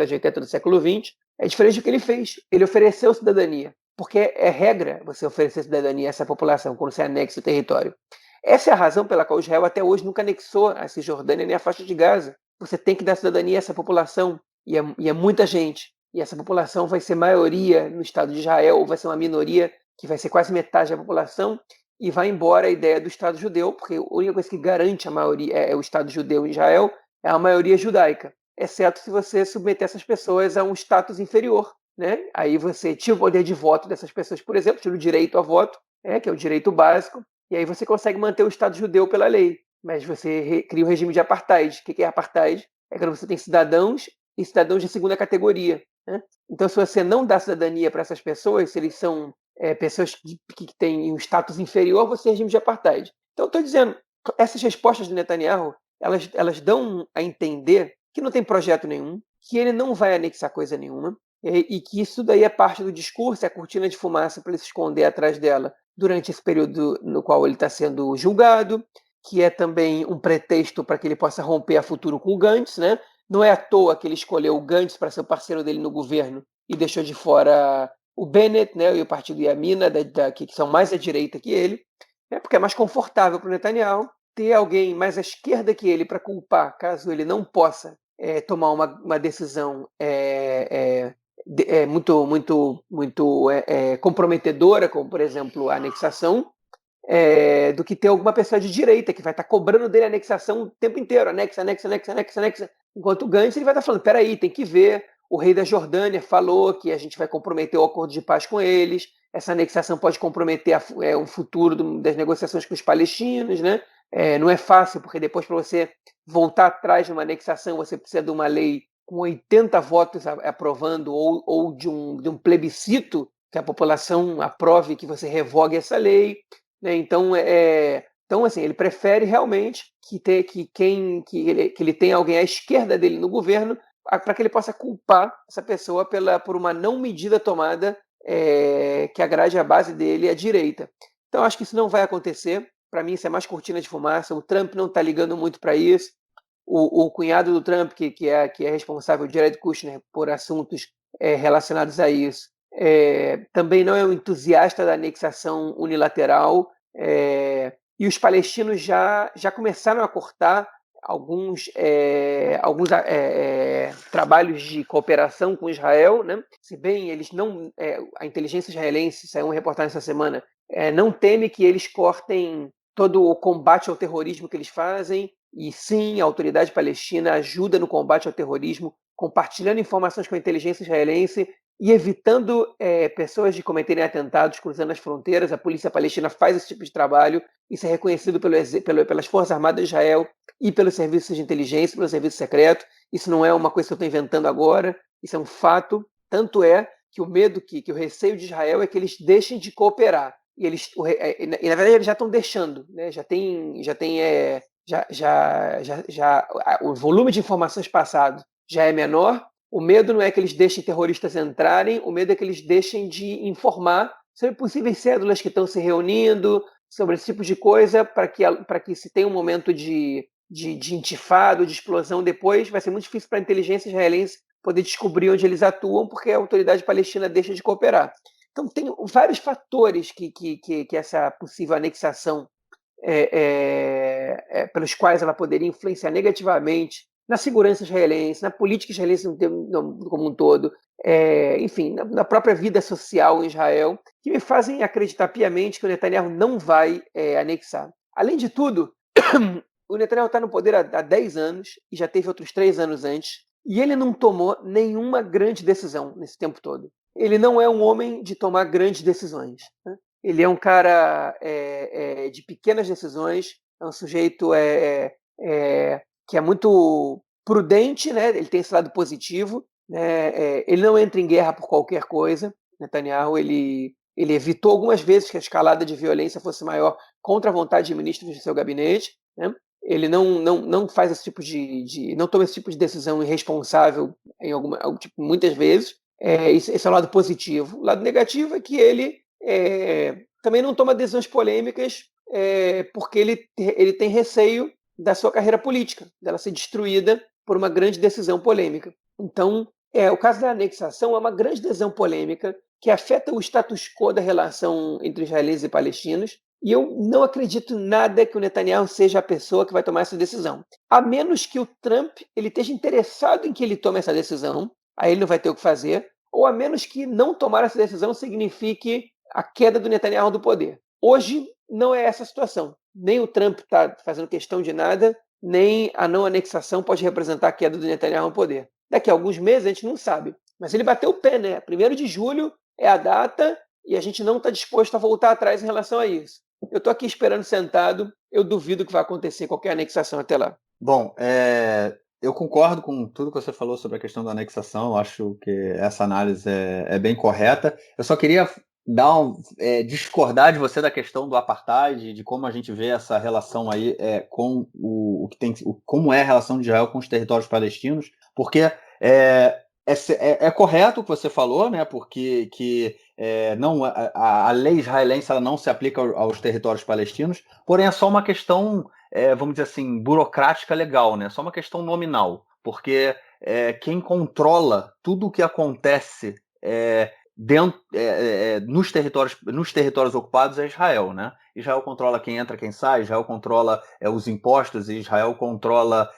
de 80 do século XX. É diferente do que ele fez. Ele ofereceu cidadania, porque é regra você oferecer cidadania a essa população quando você anexa o território. Essa é a razão pela qual Israel até hoje nunca anexou a Cisjordânia nem a faixa de Gaza. Você tem que dar cidadania a essa população, e é muita gente. E essa população vai ser maioria no Estado de Israel, ou vai ser uma minoria que vai ser quase metade da população, e vai embora a ideia do Estado judeu, porque a única coisa que garante a maioria o Estado judeu em Israel é a maioria judaica, exceto se você submeter essas pessoas a um status inferior. Né? Aí você tira o poder de voto dessas pessoas, por exemplo, tira o direito a voto, que é o direito básico, e aí você consegue manter o Estado judeu pela lei. Mas você cria um regime de apartheid. O que é apartheid? É quando você tem cidadãos e cidadãos de segunda categoria. Né? Então, se você não dá cidadania para essas pessoas, se eles são pessoas que têm um status inferior, você tem regime de apartheid. Então, estou dizendo, essas respostas do Netanyahu, elas dão a entender que não tem projeto nenhum, que ele não vai anexar coisa nenhuma, e que isso daí é parte do discurso, é a cortina de fumaça para ele se esconder atrás dela durante esse período no qual ele está sendo julgado, que é também um pretexto para que ele possa romper a futuro com o Gantz, né? Não é à toa que ele escolheu o Gantz para ser o parceiro dele no governo e deixou de fora o Bennett, né, e o partido Yamina, que são mais à direita que ele, porque é mais confortável para o Netanyahu ter alguém mais à esquerda que ele para culpar, caso ele não possa tomar uma decisão muito comprometedora, como, por exemplo, a anexação, do que ter alguma pessoa de direita que vai estar cobrando dele a anexação o tempo inteiro, anexa. Enquanto o Gantz ele vai estar falando, peraí, tem que ver, o rei da Jordânia falou que a gente vai comprometer o acordo de paz com eles, essa anexação pode comprometer o futuro das negociações com os palestinos, né? Não é fácil, porque depois para você voltar atrás de uma anexação, você precisa de uma lei com 80 votos aprovando ou de um plebiscito que a população aprove que você revogue essa lei. Né? Então, assim, ele prefere realmente que ele tenha alguém à esquerda dele no governo para que ele possa culpar essa pessoa por uma não medida tomada que agrade a base dele, a direita. Então, acho que isso não vai acontecer. Para mim, isso é mais cortina de fumaça. O Trump não está ligando muito para isso. O cunhado do Trump, que é responsável, Jared Kushner, por assuntos relacionados a isso, também não é um entusiasta da anexação unilateral, e os palestinos já começaram a cortar alguns trabalhos de cooperação com Israel, né? Se bem eles não, a inteligência israelense, saiu uma reportagem essa semana, não teme que eles cortem todo o combate ao terrorismo que eles fazem, e sim, a autoridade palestina ajuda no combate ao terrorismo, compartilhando informações com a inteligência israelense e evitando pessoas de cometerem atentados cruzando as fronteiras. A polícia palestina faz esse tipo de trabalho, isso é reconhecido pelas Forças Armadas de Israel e pelos serviços de inteligência, pelo serviço secreto. Isso não é uma coisa que eu estou inventando agora, isso é um fato. Tanto é que o medo, que o receio de Israel é que eles deixem de cooperar. E na verdade eles já estão deixando, né? O volume de informações passado já é menor. O medo não é que eles deixem terroristas entrarem, o medo é que eles deixem de informar sobre possíveis cédulas que estão se reunindo, sobre esse tipo de coisa, para que se tenha um momento de intifada, de explosão depois, vai ser muito difícil para a inteligência israelense poder descobrir onde eles atuam, porque a autoridade palestina deixa de cooperar. Então, tem vários fatores que essa possível anexação, pelos quais ela poderia influenciar negativamente na segurança israelense, na política israelense como um todo, enfim, na própria vida social em Israel, que me fazem acreditar piamente que o Netanyahu não vai anexar. Além de tudo, o Netanyahu está no poder há 10 anos, e já teve outros 3 anos antes, e ele não tomou nenhuma grande decisão nesse tempo todo. Ele não é um homem de tomar grandes decisões, né? Ele é um cara de pequenas decisões, é um sujeito que é muito prudente, né? Ele tem esse lado positivo, né? Ele não entra em guerra por qualquer coisa. Netanyahu ele evitou algumas vezes que a escalada de violência fosse maior contra a vontade de ministros de seu gabinete, né? Ele não faz esse tipo não toma esse tipo de decisão irresponsável muitas vezes. Esse é o lado positivo. O lado negativo é que ele também não toma decisões polêmicas, porque ele tem receio da sua carreira política, dela ser destruída por uma grande decisão polêmica. Então, o caso da anexação é uma grande decisão polêmica que afeta o status quo da relação entre israelenses e palestinos, e eu não acredito nada que o Netanyahu seja a pessoa que vai tomar essa decisão. A menos que o Trump ele esteja interessado em que ele tome essa decisão, aí ele não vai ter o que fazer, ou a menos que não tomar essa decisão signifique a queda do Netanyahu do poder. Hoje não é essa a situação. Nem o Trump está fazendo questão de nada, nem a não anexação pode representar a queda do Netanyahu no poder. Daqui a alguns meses a gente não sabe. Mas ele bateu o pé, né? 1º de julho é a data e a gente não está disposto a voltar atrás em relação a isso. Eu estou aqui esperando sentado, eu duvido que vai acontecer qualquer anexação até lá. Bom, eu concordo com tudo que você falou sobre a questão da anexação, acho que essa análise é bem correta. Eu só queria discordar de você da questão do apartheid, de como a gente vê essa relação aí com como é a relação de Israel com os territórios palestinos, porque é correto o que você falou, né? Porque não, a lei israelense ela não se aplica aos territórios palestinos, porém é só uma questão, vamos dizer assim, burocrática legal, né? Só uma questão nominal, porque quem controla tudo o que acontece nos territórios ocupados é Israel, né? Israel controla quem entra, quem sai, Israel controla os impostos, Israel controla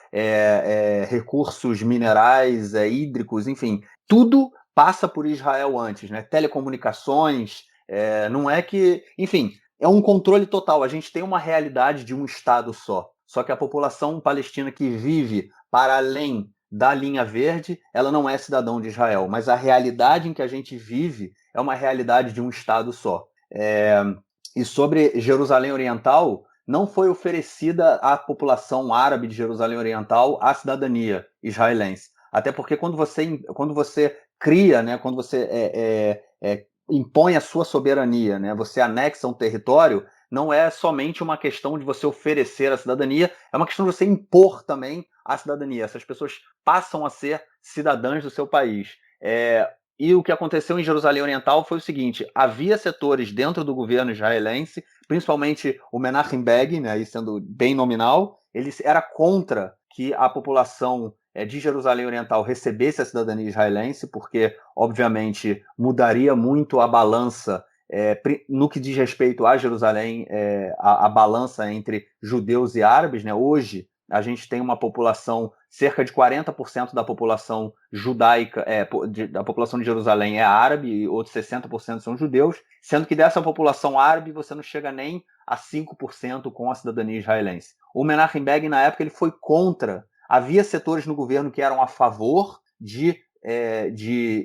recursos minerais, hídricos, enfim, tudo passa por Israel antes, né? Telecomunicações, não é que... Enfim, é um controle total. A gente tem uma realidade de um Estado só. Só que a população palestina que vive para além da linha verde, ela não é cidadão de Israel, mas a realidade em que a gente vive é uma realidade de um Estado só. E sobre Jerusalém Oriental, não foi oferecida à população árabe de Jerusalém Oriental a cidadania israelense. Até porque quando você cria, né, quando você impõe a sua soberania, né, você anexa um território, não é somente uma questão de você oferecer a cidadania, é uma questão de você impor também a cidadania. Essas pessoas passam a ser cidadãs do seu país. E o que aconteceu em Jerusalém Oriental foi o seguinte: havia setores dentro do governo israelense, principalmente o Menachem Begin, né, aí sendo bem nominal, ele era contra que a população de Jerusalém Oriental recebesse a cidadania israelense, porque, obviamente, mudaria muito a balança no que diz respeito a Jerusalém, a balança entre judeus e árabes, né? Hoje, a gente tem uma população, cerca de 40% da população judaica, da população de Jerusalém é árabe, e outros 60% são judeus, sendo que dessa população árabe você não chega nem a 5% com a cidadania israelense. O Menachem Begin, na época, ele foi contra. Havia setores no governo que eram a favor de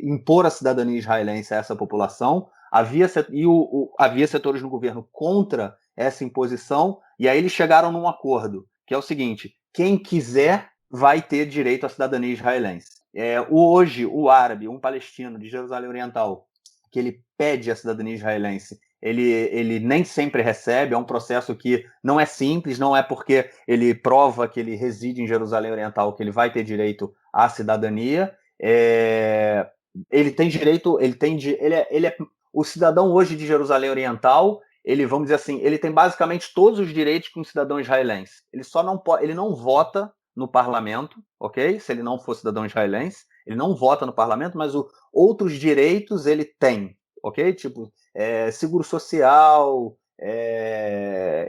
impor a cidadania israelense a essa população, havia setores no governo contra essa imposição, e aí eles chegaram num acordo, que é o seguinte: quem quiser vai ter direito à cidadania israelense. Hoje, o árabe, um palestino de Jerusalém Oriental, que ele pede a cidadania israelense, ele nem sempre recebe, é um processo que não é simples, não é porque ele prova que ele reside em Jerusalém Oriental que ele vai ter direito à cidadania. Ele tem direito, o cidadão hoje de Jerusalém Oriental, ele, vamos dizer assim, ele tem basicamente todos os direitos que um cidadão israelense. Ele só não pode, ele não vota no parlamento, ok? Se ele não for cidadão israelense, ele não vota no parlamento, mas outros direitos ele tem, ok? Tipo, seguro social,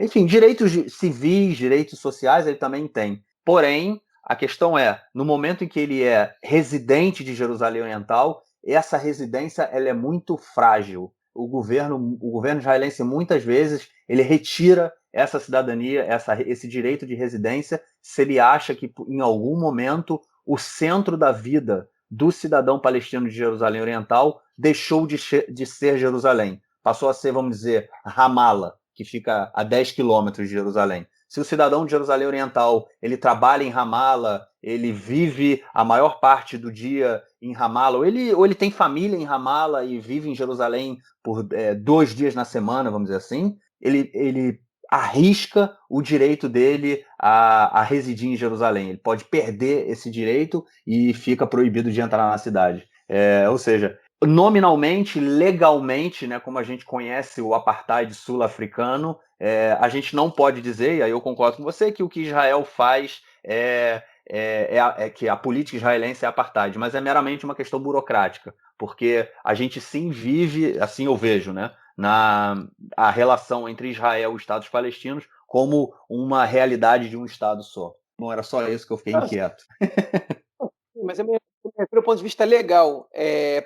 enfim, direitos civis, direitos sociais ele também tem. Porém, a questão é, no momento em que ele é residente de Jerusalém Oriental, essa residência ela é muito frágil. O governo israelense, muitas vezes, ele retira essa cidadania, esse direito de residência, se ele acha que, em algum momento, o centro da vida do cidadão palestino de Jerusalém Oriental deixou de ser Jerusalém. Passou a ser, vamos dizer, Ramallah, que fica a 10 quilômetros de Jerusalém. Se o cidadão de Jerusalém Oriental ele trabalha em Ramallah, ele vive a maior parte do dia em Ramallah, ou ele tem família em Ramallah e vive em Jerusalém por 2 dias na semana, vamos dizer assim, ele arrisca o direito dele a residir em Jerusalém. Ele pode perder esse direito e fica proibido de entrar na cidade. Ou seja, nominalmente, legalmente, né, como a gente conhece o apartheid sul-africano, a gente não pode dizer, e aí eu concordo com você, que o que Israel faz que a política israelense é apartheid, mas é meramente uma questão burocrática, porque a gente sim vive, assim eu vejo, né, a relação entre Israel e os Estados palestinos como uma realidade de um Estado só. Não era só isso que eu fiquei inquieto. Mas pelo ponto de vista legal,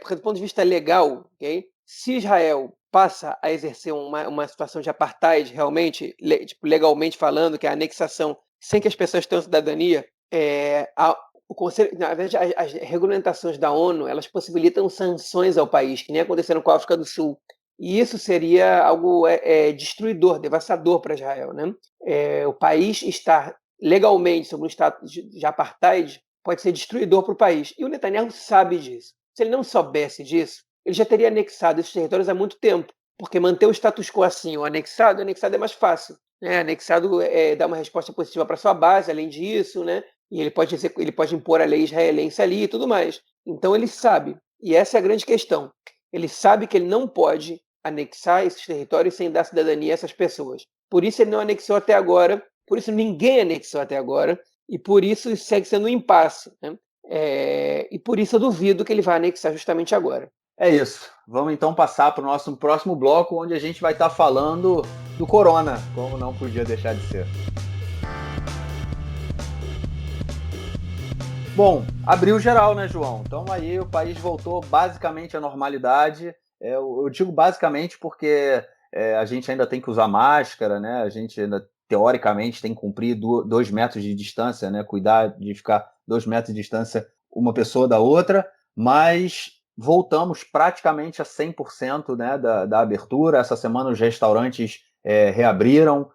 porque do ponto de vista legal, okay, se Israel passa a exercer uma situação de apartheid realmente, tipo, legalmente falando, que é a anexação, sem que as pessoas tenham cidadania, o Conselho, na verdade, as regulamentações da ONU, elas possibilitam sanções ao país, que nem aconteceram com a África do Sul. E isso seria algo destruidor, devastador para Israel, né? O país estar legalmente sob um status de apartheid pode ser destruidor para o país. E o Netanyahu sabe disso. Se ele não soubesse disso, ele já teria anexado esses territórios há muito tempo, porque manter o status quo assim, o anexado é mais fácil. Né? Anexado dá uma resposta positiva para sua base, além disso, né? E ele pode impor a lei israelense ali e tudo mais. Então ele sabe, e essa é a grande questão, ele sabe que ele não pode anexar esses territórios sem dar cidadania a essas pessoas. Por isso ele não anexou até agora, por isso ninguém anexou até agora, e por isso segue sendo um impasse. Né? E por isso eu duvido que ele vai anexar justamente agora. É isso. Vamos então passar para o nosso próximo bloco, onde a gente vai estar falando do corona, como não podia deixar de ser. Bom, abriu geral, né, João? Então aí o país voltou basicamente à normalidade. Eu digo basicamente porque a gente ainda tem que usar máscara, né? A gente ainda, teoricamente, tem que cumprir 2 metros de distância, né? Cuidar de ficar 2 metros de distância uma pessoa da outra, mas voltamos praticamente a 100%, né, da abertura. Essa semana os restaurantes reabriram,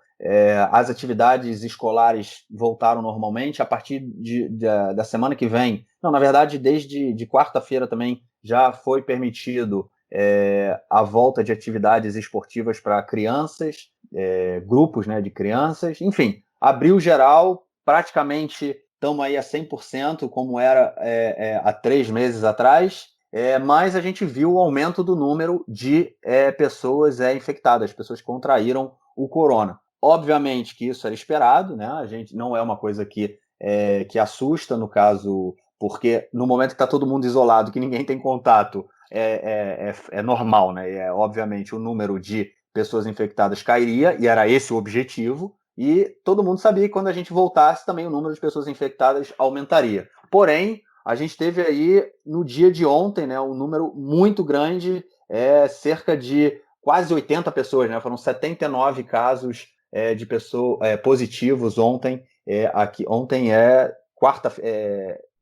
as atividades escolares voltaram normalmente. A partir da semana que vem, não, na verdade, desde de quarta-feira também já foi permitido a volta de atividades esportivas para crianças, grupos, né, de crianças. Enfim, abriu geral, praticamente estamos aí a 100%, como era há 3 meses atrás. Mas a gente viu o aumento do número de pessoas infectadas, pessoas que contraíram o corona. Obviamente que isso era esperado, né? A gente não é uma coisa que assusta, no caso, porque no momento que está todo mundo isolado, que ninguém tem contato, é normal, né? Obviamente o número de pessoas infectadas cairia, e era esse o objetivo. e todo mundo sabia que quando a gente voltasse também o número de pessoas infectadas aumentaria. Porém, a gente teve aí no dia de ontem, né, um número muito grande, cerca de quase 80 pessoas, né, foram 79 casos de pessoas positivos ontem. Ontem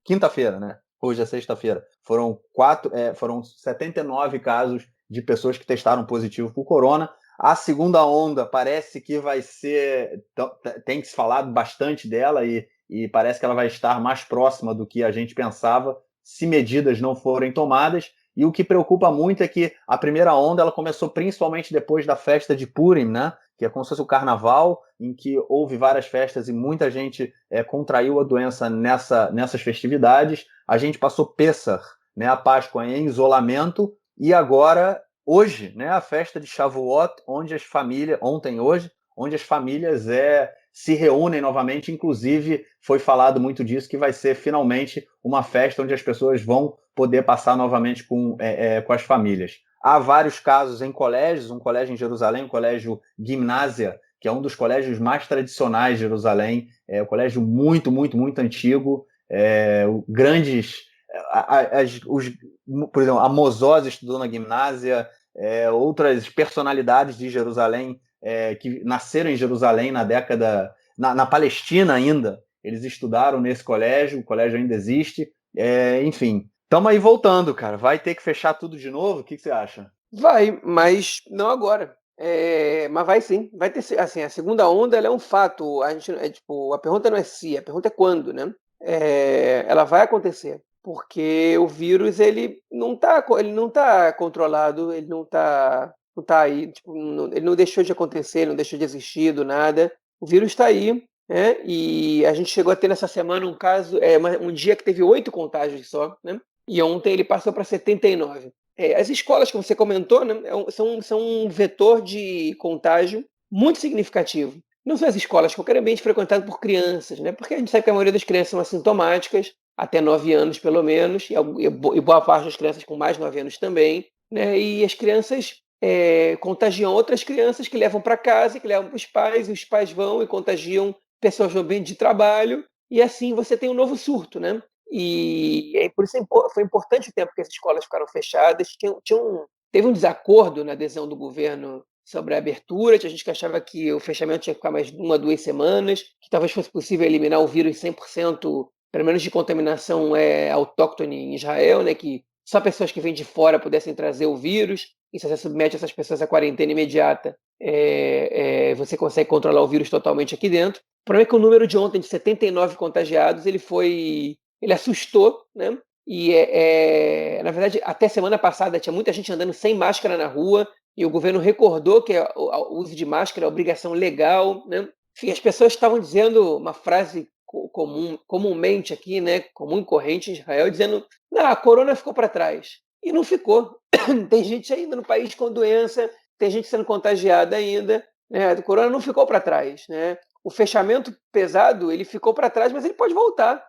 quinta-feira, né? Hoje é sexta-feira. Foram 79 casos de pessoas que testaram positivo por corona. A segunda onda parece que vai ser. Tem se falado bastante dela e parece que ela vai estar mais próxima do que a gente pensava se medidas não forem tomadas. E o que preocupa muito é que a primeira onda ela começou principalmente depois da festa de Purim, né? Que é como se fosse o carnaval, em que houve várias festas e muita gente contraiu a doença nessas festividades. A gente passou Pessach, né, a Páscoa, em isolamento, e agora, hoje, né, a festa de Shavuot, onde as famílias, ontem e hoje, onde as famílias se reúnem novamente, inclusive foi falado muito disso, que vai ser finalmente uma festa onde as pessoas vão poder passar novamente com as famílias. Há vários casos em colégios, um colégio em Jerusalém, o colégio Gimnásia, que é um dos colégios mais tradicionais de Jerusalém, um colégio muito, muito, muito antigo, grandes... por exemplo, a Mozós estudou na Gimnásia, outras personalidades de Jerusalém que nasceram em Jerusalém na Palestina ainda, eles estudaram nesse colégio, o colégio ainda existe, enfim. Estamos aí voltando, cara. Vai ter que fechar tudo de novo? O que você acha? Vai, mas não agora. Mas vai sim, vai ter. Assim, a segunda onda ela é um fato. A gente, tipo, a pergunta não é se, a pergunta é quando, né? Ela vai acontecer, porque o vírus ele não tá controlado, ele não tá aí, tipo, ele não deixou de acontecer, não deixou de existir do nada. O vírus está aí, né? E a gente chegou a ter nessa semana um caso, um dia que teve 8 contágios só, né? E ontem ele passou para 79. As escolas que você comentou, né, são um vetor de contágio muito significativo. Não são as escolas, qualquer ambiente frequentado por crianças, né? Porque a gente sabe que a maioria das crianças são assintomáticas, até 9 anos pelo menos, e boa parte das crianças com mais de 9 anos também. Né? E as crianças contagiam outras crianças que levam para casa, que levam para os pais, e os pais vão e contagiam pessoas no ambiente de trabalho, e assim você tem um novo surto, né? E por isso foi importante o tempo que as escolas ficaram fechadas. Teve um desacordo na adesão do governo sobre a abertura. Tinha gente que achava que o fechamento tinha que ficar mais 1, 2 semanas, que talvez fosse possível eliminar o vírus 100%, pelo menos de contaminação autóctone em Israel, né, que só pessoas que vêm de fora pudessem trazer o vírus, e se você submete essas pessoas à quarentena imediata, você consegue controlar o vírus totalmente aqui dentro. O problema é que o número de ontem de 79 contagiados, ele assustou, né? E na verdade, até semana passada tinha muita gente andando sem máscara na rua, e o governo recordou que o uso de máscara é obrigação legal, né? Enfim, as pessoas estavam dizendo uma frase comumente aqui, né, comum e corrente em Israel, dizendo: "Não, a corona ficou para trás". E não ficou. Tem gente ainda no país com doença, tem gente sendo contagiada ainda, né? A corona não ficou para trás, né? O fechamento pesado, ele ficou para trás, mas ele pode voltar.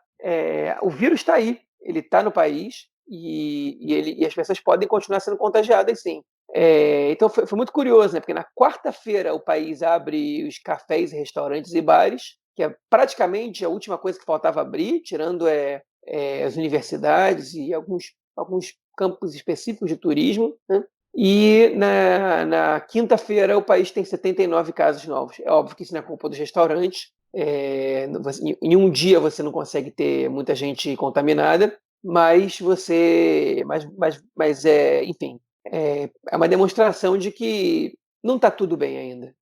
O vírus está aí, ele está no país e as pessoas podem continuar sendo contagiadas, sim. Então foi muito curioso, né? Porque na quarta-feira o país abre os cafés, restaurantes e bares, que é praticamente a última coisa que faltava abrir, tirando as universidades e alguns campos específicos de turismo, né? E na quinta-feira o país tem 79 casos novos. É óbvio que isso não é culpa dos restaurantes. Em um dia você não consegue ter muita gente contaminada, mas enfim, é uma demonstração de que não está tudo bem ainda.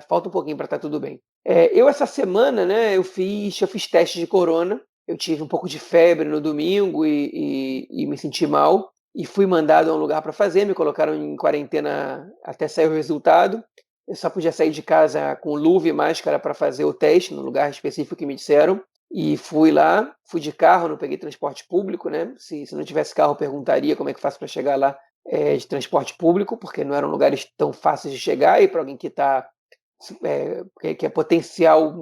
Falta um pouquinho para estar tudo bem. Essa semana, né, eu fiz teste de corona. Eu tive um pouco de febre no domingo e me senti mal. E fui mandado a um lugar para fazer, me colocaram em quarentena até sair o resultado. Eu só podia sair de casa com luva e máscara para fazer o teste, no lugar específico que me disseram. E fui lá, fui de carro, não peguei transporte público, né? Se não tivesse carro, eu perguntaria como é que faço para chegar lá de transporte público, porque não eram lugares tão fáceis de chegar, e para alguém que que é potencial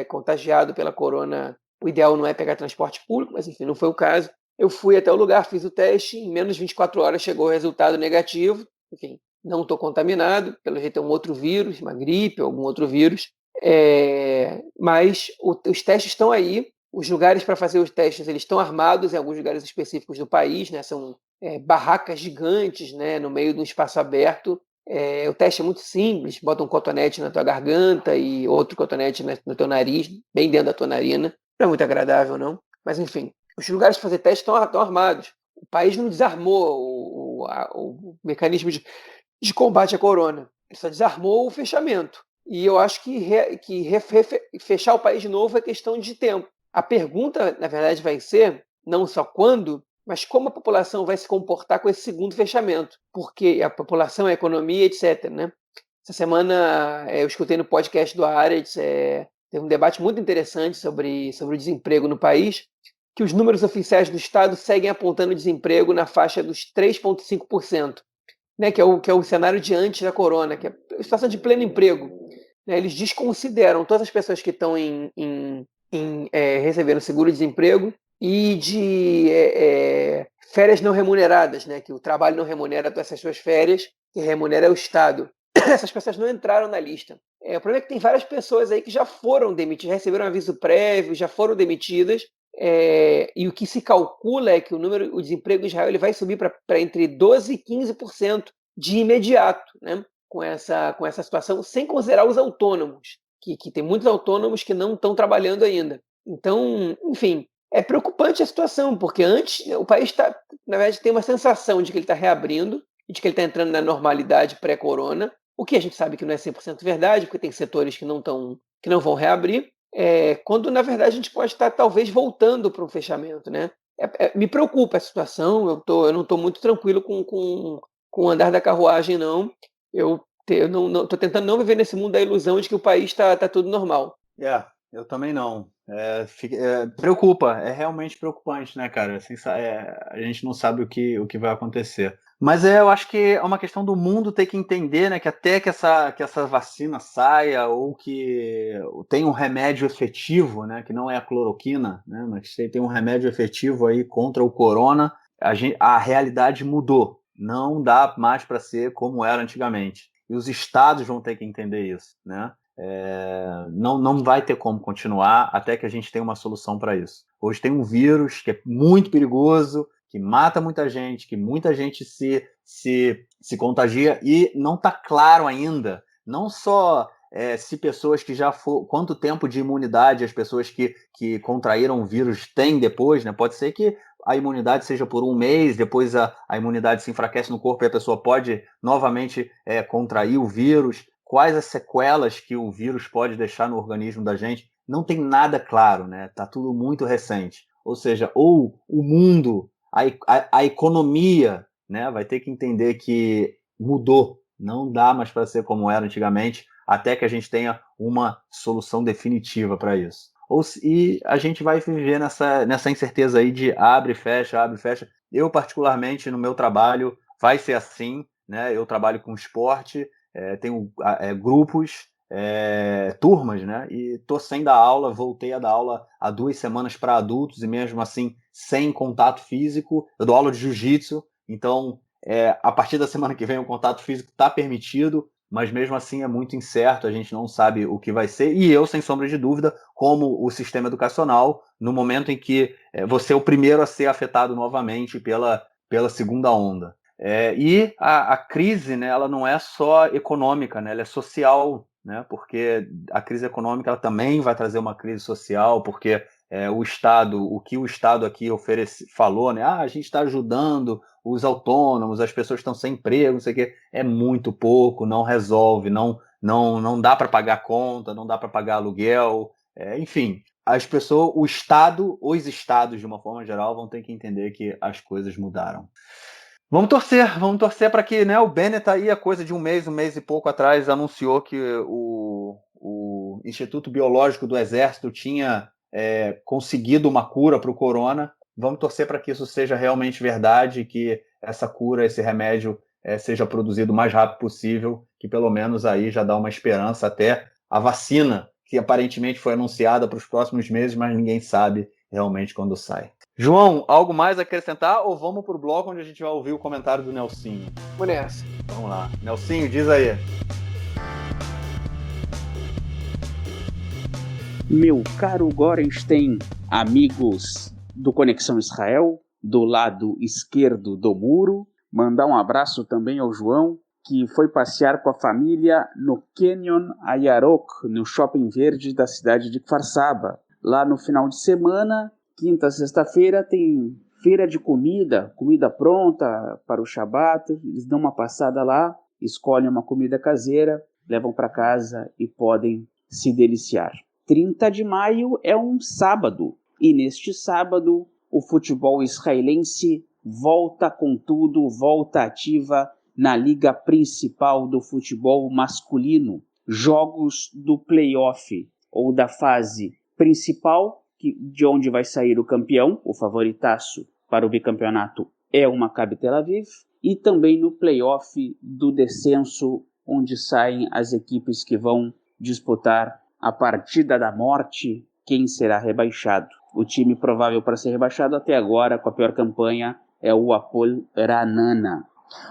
contagiado pela corona, o ideal não é pegar transporte público, mas enfim, não foi o caso. Eu fui até o lugar, fiz o teste, em menos de 24 horas chegou o resultado negativo. Enfim, não estou contaminado, pelo jeito é um outro vírus, uma gripe, algum outro vírus. Mas os testes estão aí, os lugares para fazer os testes eles estão armados em alguns lugares específicos do país, né? São barracas gigantes, né? No meio de um espaço aberto. O teste é muito simples, bota um cotonete na tua garganta e outro cotonete no teu nariz, bem dentro da tua narina. Não é muito agradável, não. Mas, enfim, os lugares para fazer teste estão armados. O país não desarmou o mecanismo de combate à corona. Ele só desarmou o fechamento. E eu acho que fechar o país de novo é questão de tempo. A pergunta, na verdade, vai ser não só quando, mas como a população vai se comportar com esse segundo fechamento. Porque a população, a economia, etc. Né? Essa semana eu escutei no podcast do Haaretz, teve um debate muito interessante sobre o desemprego no país, que os números oficiais do Estado seguem apontando desemprego na faixa dos 3,5%. Né, que é o cenário de antes da corona, que é a situação de pleno emprego. Né, eles desconsideram todas as pessoas que estão recebendo seguro-desemprego e de férias não remuneradas, né, que o trabalho não remunera essas suas férias, que remunera o Estado. Essas pessoas não entraram na lista. O problema é que tem várias pessoas aí que já foram demitidas, receberam aviso prévio, já foram demitidas, e o que se calcula é que o desemprego em Israel ele vai subir para entre 12% e 15% de imediato, né? com essa situação, sem considerar os autônomos, que tem muitos autônomos que não estão trabalhando ainda. Então, enfim, é preocupante a situação, porque antes o país na verdade, tem uma sensação de que ele está reabrindo, e de que ele está entrando na normalidade pré-corona, o que a gente sabe que não é 100% verdade, porque tem setores que não vão reabrir, quando na verdade a gente pode estar talvez voltando para um fechamento, né? Me preocupa a situação, eu não estou muito tranquilo com o andar da carruagem, não. Eu estou tentando não viver nesse mundo da ilusão de que o país está tudo normal. Eu também não. Preocupa, é realmente preocupante, né, cara? Assim, a gente não sabe o que vai acontecer. Mas eu acho que é uma questão do mundo ter que entender, né, que até que essa vacina saia ou que tem um remédio efetivo, né, que não é a cloroquina, né, mas tem um remédio efetivo aí contra o corona, a realidade mudou. Não dá mais para ser como era antigamente. E os estados vão ter que entender isso, né? Não vai ter como continuar até que a gente tenha uma solução para isso. Hoje tem um vírus que é muito perigoso, que mata muita gente, que muita gente se contagia e não está claro ainda, não só se pessoas que já foram, quanto tempo de imunidade as pessoas que contraíram o vírus têm depois, né? Pode ser que a imunidade seja por um mês, depois a imunidade se enfraquece no corpo e a pessoa pode novamente contrair o vírus. Quais as sequelas que o vírus pode deixar no organismo da gente? Não tem nada claro, né? Tá tudo muito recente. Ou seja, ou o mundo, a economia, né, vai ter que entender que mudou, não dá mais para ser como era antigamente, até que a gente tenha uma solução definitiva para isso. E a gente vai viver nessa incerteza aí de abre e fecha, abre e fecha. Eu, particularmente, no meu trabalho, vai ser assim, né? Eu trabalho com esporte, tenho grupos, turmas, né? E tô sem dar aula, voltei a dar aula há 2 semanas para adultos e mesmo assim sem contato físico. Eu dou aula de jiu-jitsu, então a partir da semana que vem o contato físico está permitido, mas mesmo assim é muito incerto, a gente não sabe o que vai ser. E eu, sem sombra de dúvida, como o sistema educacional, no momento em que você é o primeiro a ser afetado novamente pela segunda onda. E a crise, né, ela não é só econômica, né, ela é social, né, porque a crise econômica ela também vai trazer uma crise social, porque o que o Estado aqui falou, né, a gente está ajudando os autônomos, as pessoas estão sem emprego, não sei o quê, é muito pouco, não resolve, não dá para pagar conta, não dá para pagar aluguel, enfim, os estados, de uma forma geral, vão ter que entender que as coisas mudaram. Vamos torcer para que, né, o Bennett aí, a coisa de um mês e pouco atrás, anunciou que o Instituto Biológico do Exército tinha conseguido uma cura para o corona. Vamos torcer para que isso seja realmente verdade, que essa cura, esse remédio seja produzido o mais rápido possível, que pelo menos aí já dá uma esperança até a vacina, que aparentemente foi anunciada para os próximos meses, mas ninguém sabe realmente quando sai. João, algo mais a acrescentar ou vamos para o bloco onde a gente vai ouvir o comentário do Nelsinho? Vamos nessa. Vamos lá. Nelsinho, diz aí. Meu caro Gorenstein, amigos do Conexão Israel, do lado esquerdo do muro, mandar um abraço também ao João, que foi passear com a família no Canyon Ayarok, no Shopping Verde da cidade de Kfar Saba. Lá no final de semana, quinta, sexta-feira, tem feira de comida pronta para o Shabat. Eles dão uma passada lá, escolhem uma comida caseira, levam para casa e podem se deliciar. 30 de maio é um sábado, e neste sábado o futebol israelense volta com tudo, volta ativa na liga principal do futebol masculino. Jogos do play-off ou da fase principal, de onde vai sair o campeão, o favoritaço para o bicampeonato é o Maccabi Tel Aviv, e também no play-off do descenso, onde saem as equipes que vão disputar a partida da morte, quem será rebaixado. O time provável para ser rebaixado até agora, com a pior campanha, é o Hapoel Ra'anana.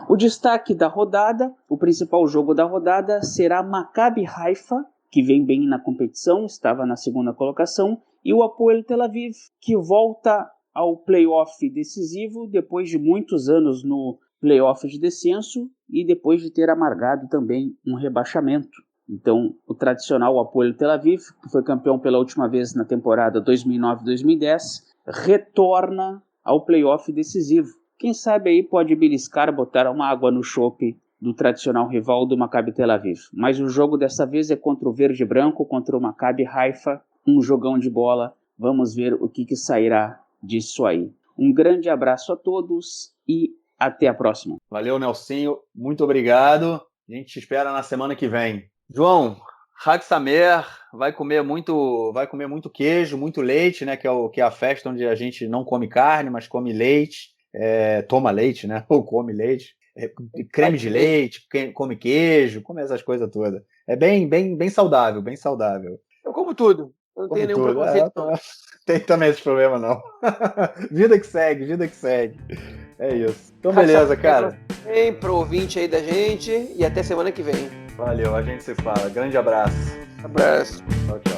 O destaque da rodada, o principal jogo da rodada, será Maccabi Haifa, que vem bem na competição, estava na segunda colocação, e o Hapoel Tel Aviv, que volta ao play-off decisivo depois de muitos anos no play-off de descenso e depois de ter amargado também um rebaixamento. Então, o tradicional Hapoel Tel Aviv, que foi campeão pela última vez na temporada 2009-2010, retorna ao play-off decisivo. Quem sabe aí pode beliscar, botar uma água no chope do tradicional rival do Maccabi Tel Aviv. Mas o jogo dessa vez é contra o Verde e Branco, contra o Maccabi Haifa, um jogão de bola. Vamos ver o que sairá disso aí. Um grande abraço a todos e até a próxima. Valeu, Nelsinho. Muito obrigado. A gente te espera na semana que vem. João, Hag Samer vai comer muito queijo, muito leite, né? Que é a festa onde a gente não come carne, mas come leite. Toma leite, né? Ou come leite. Creme de leite, come queijo, come essas coisas todas. É bem saudável, bem saudável. Eu como tudo. Eu não tenho nenhum preconceito. Tem também esse problema, não. Vida que segue. É isso. Então, beleza, cara. Pro ouvinte aí da gente e até semana que vem. Valeu, a gente se fala. Grande abraço. Abraço. Tchau, tchau.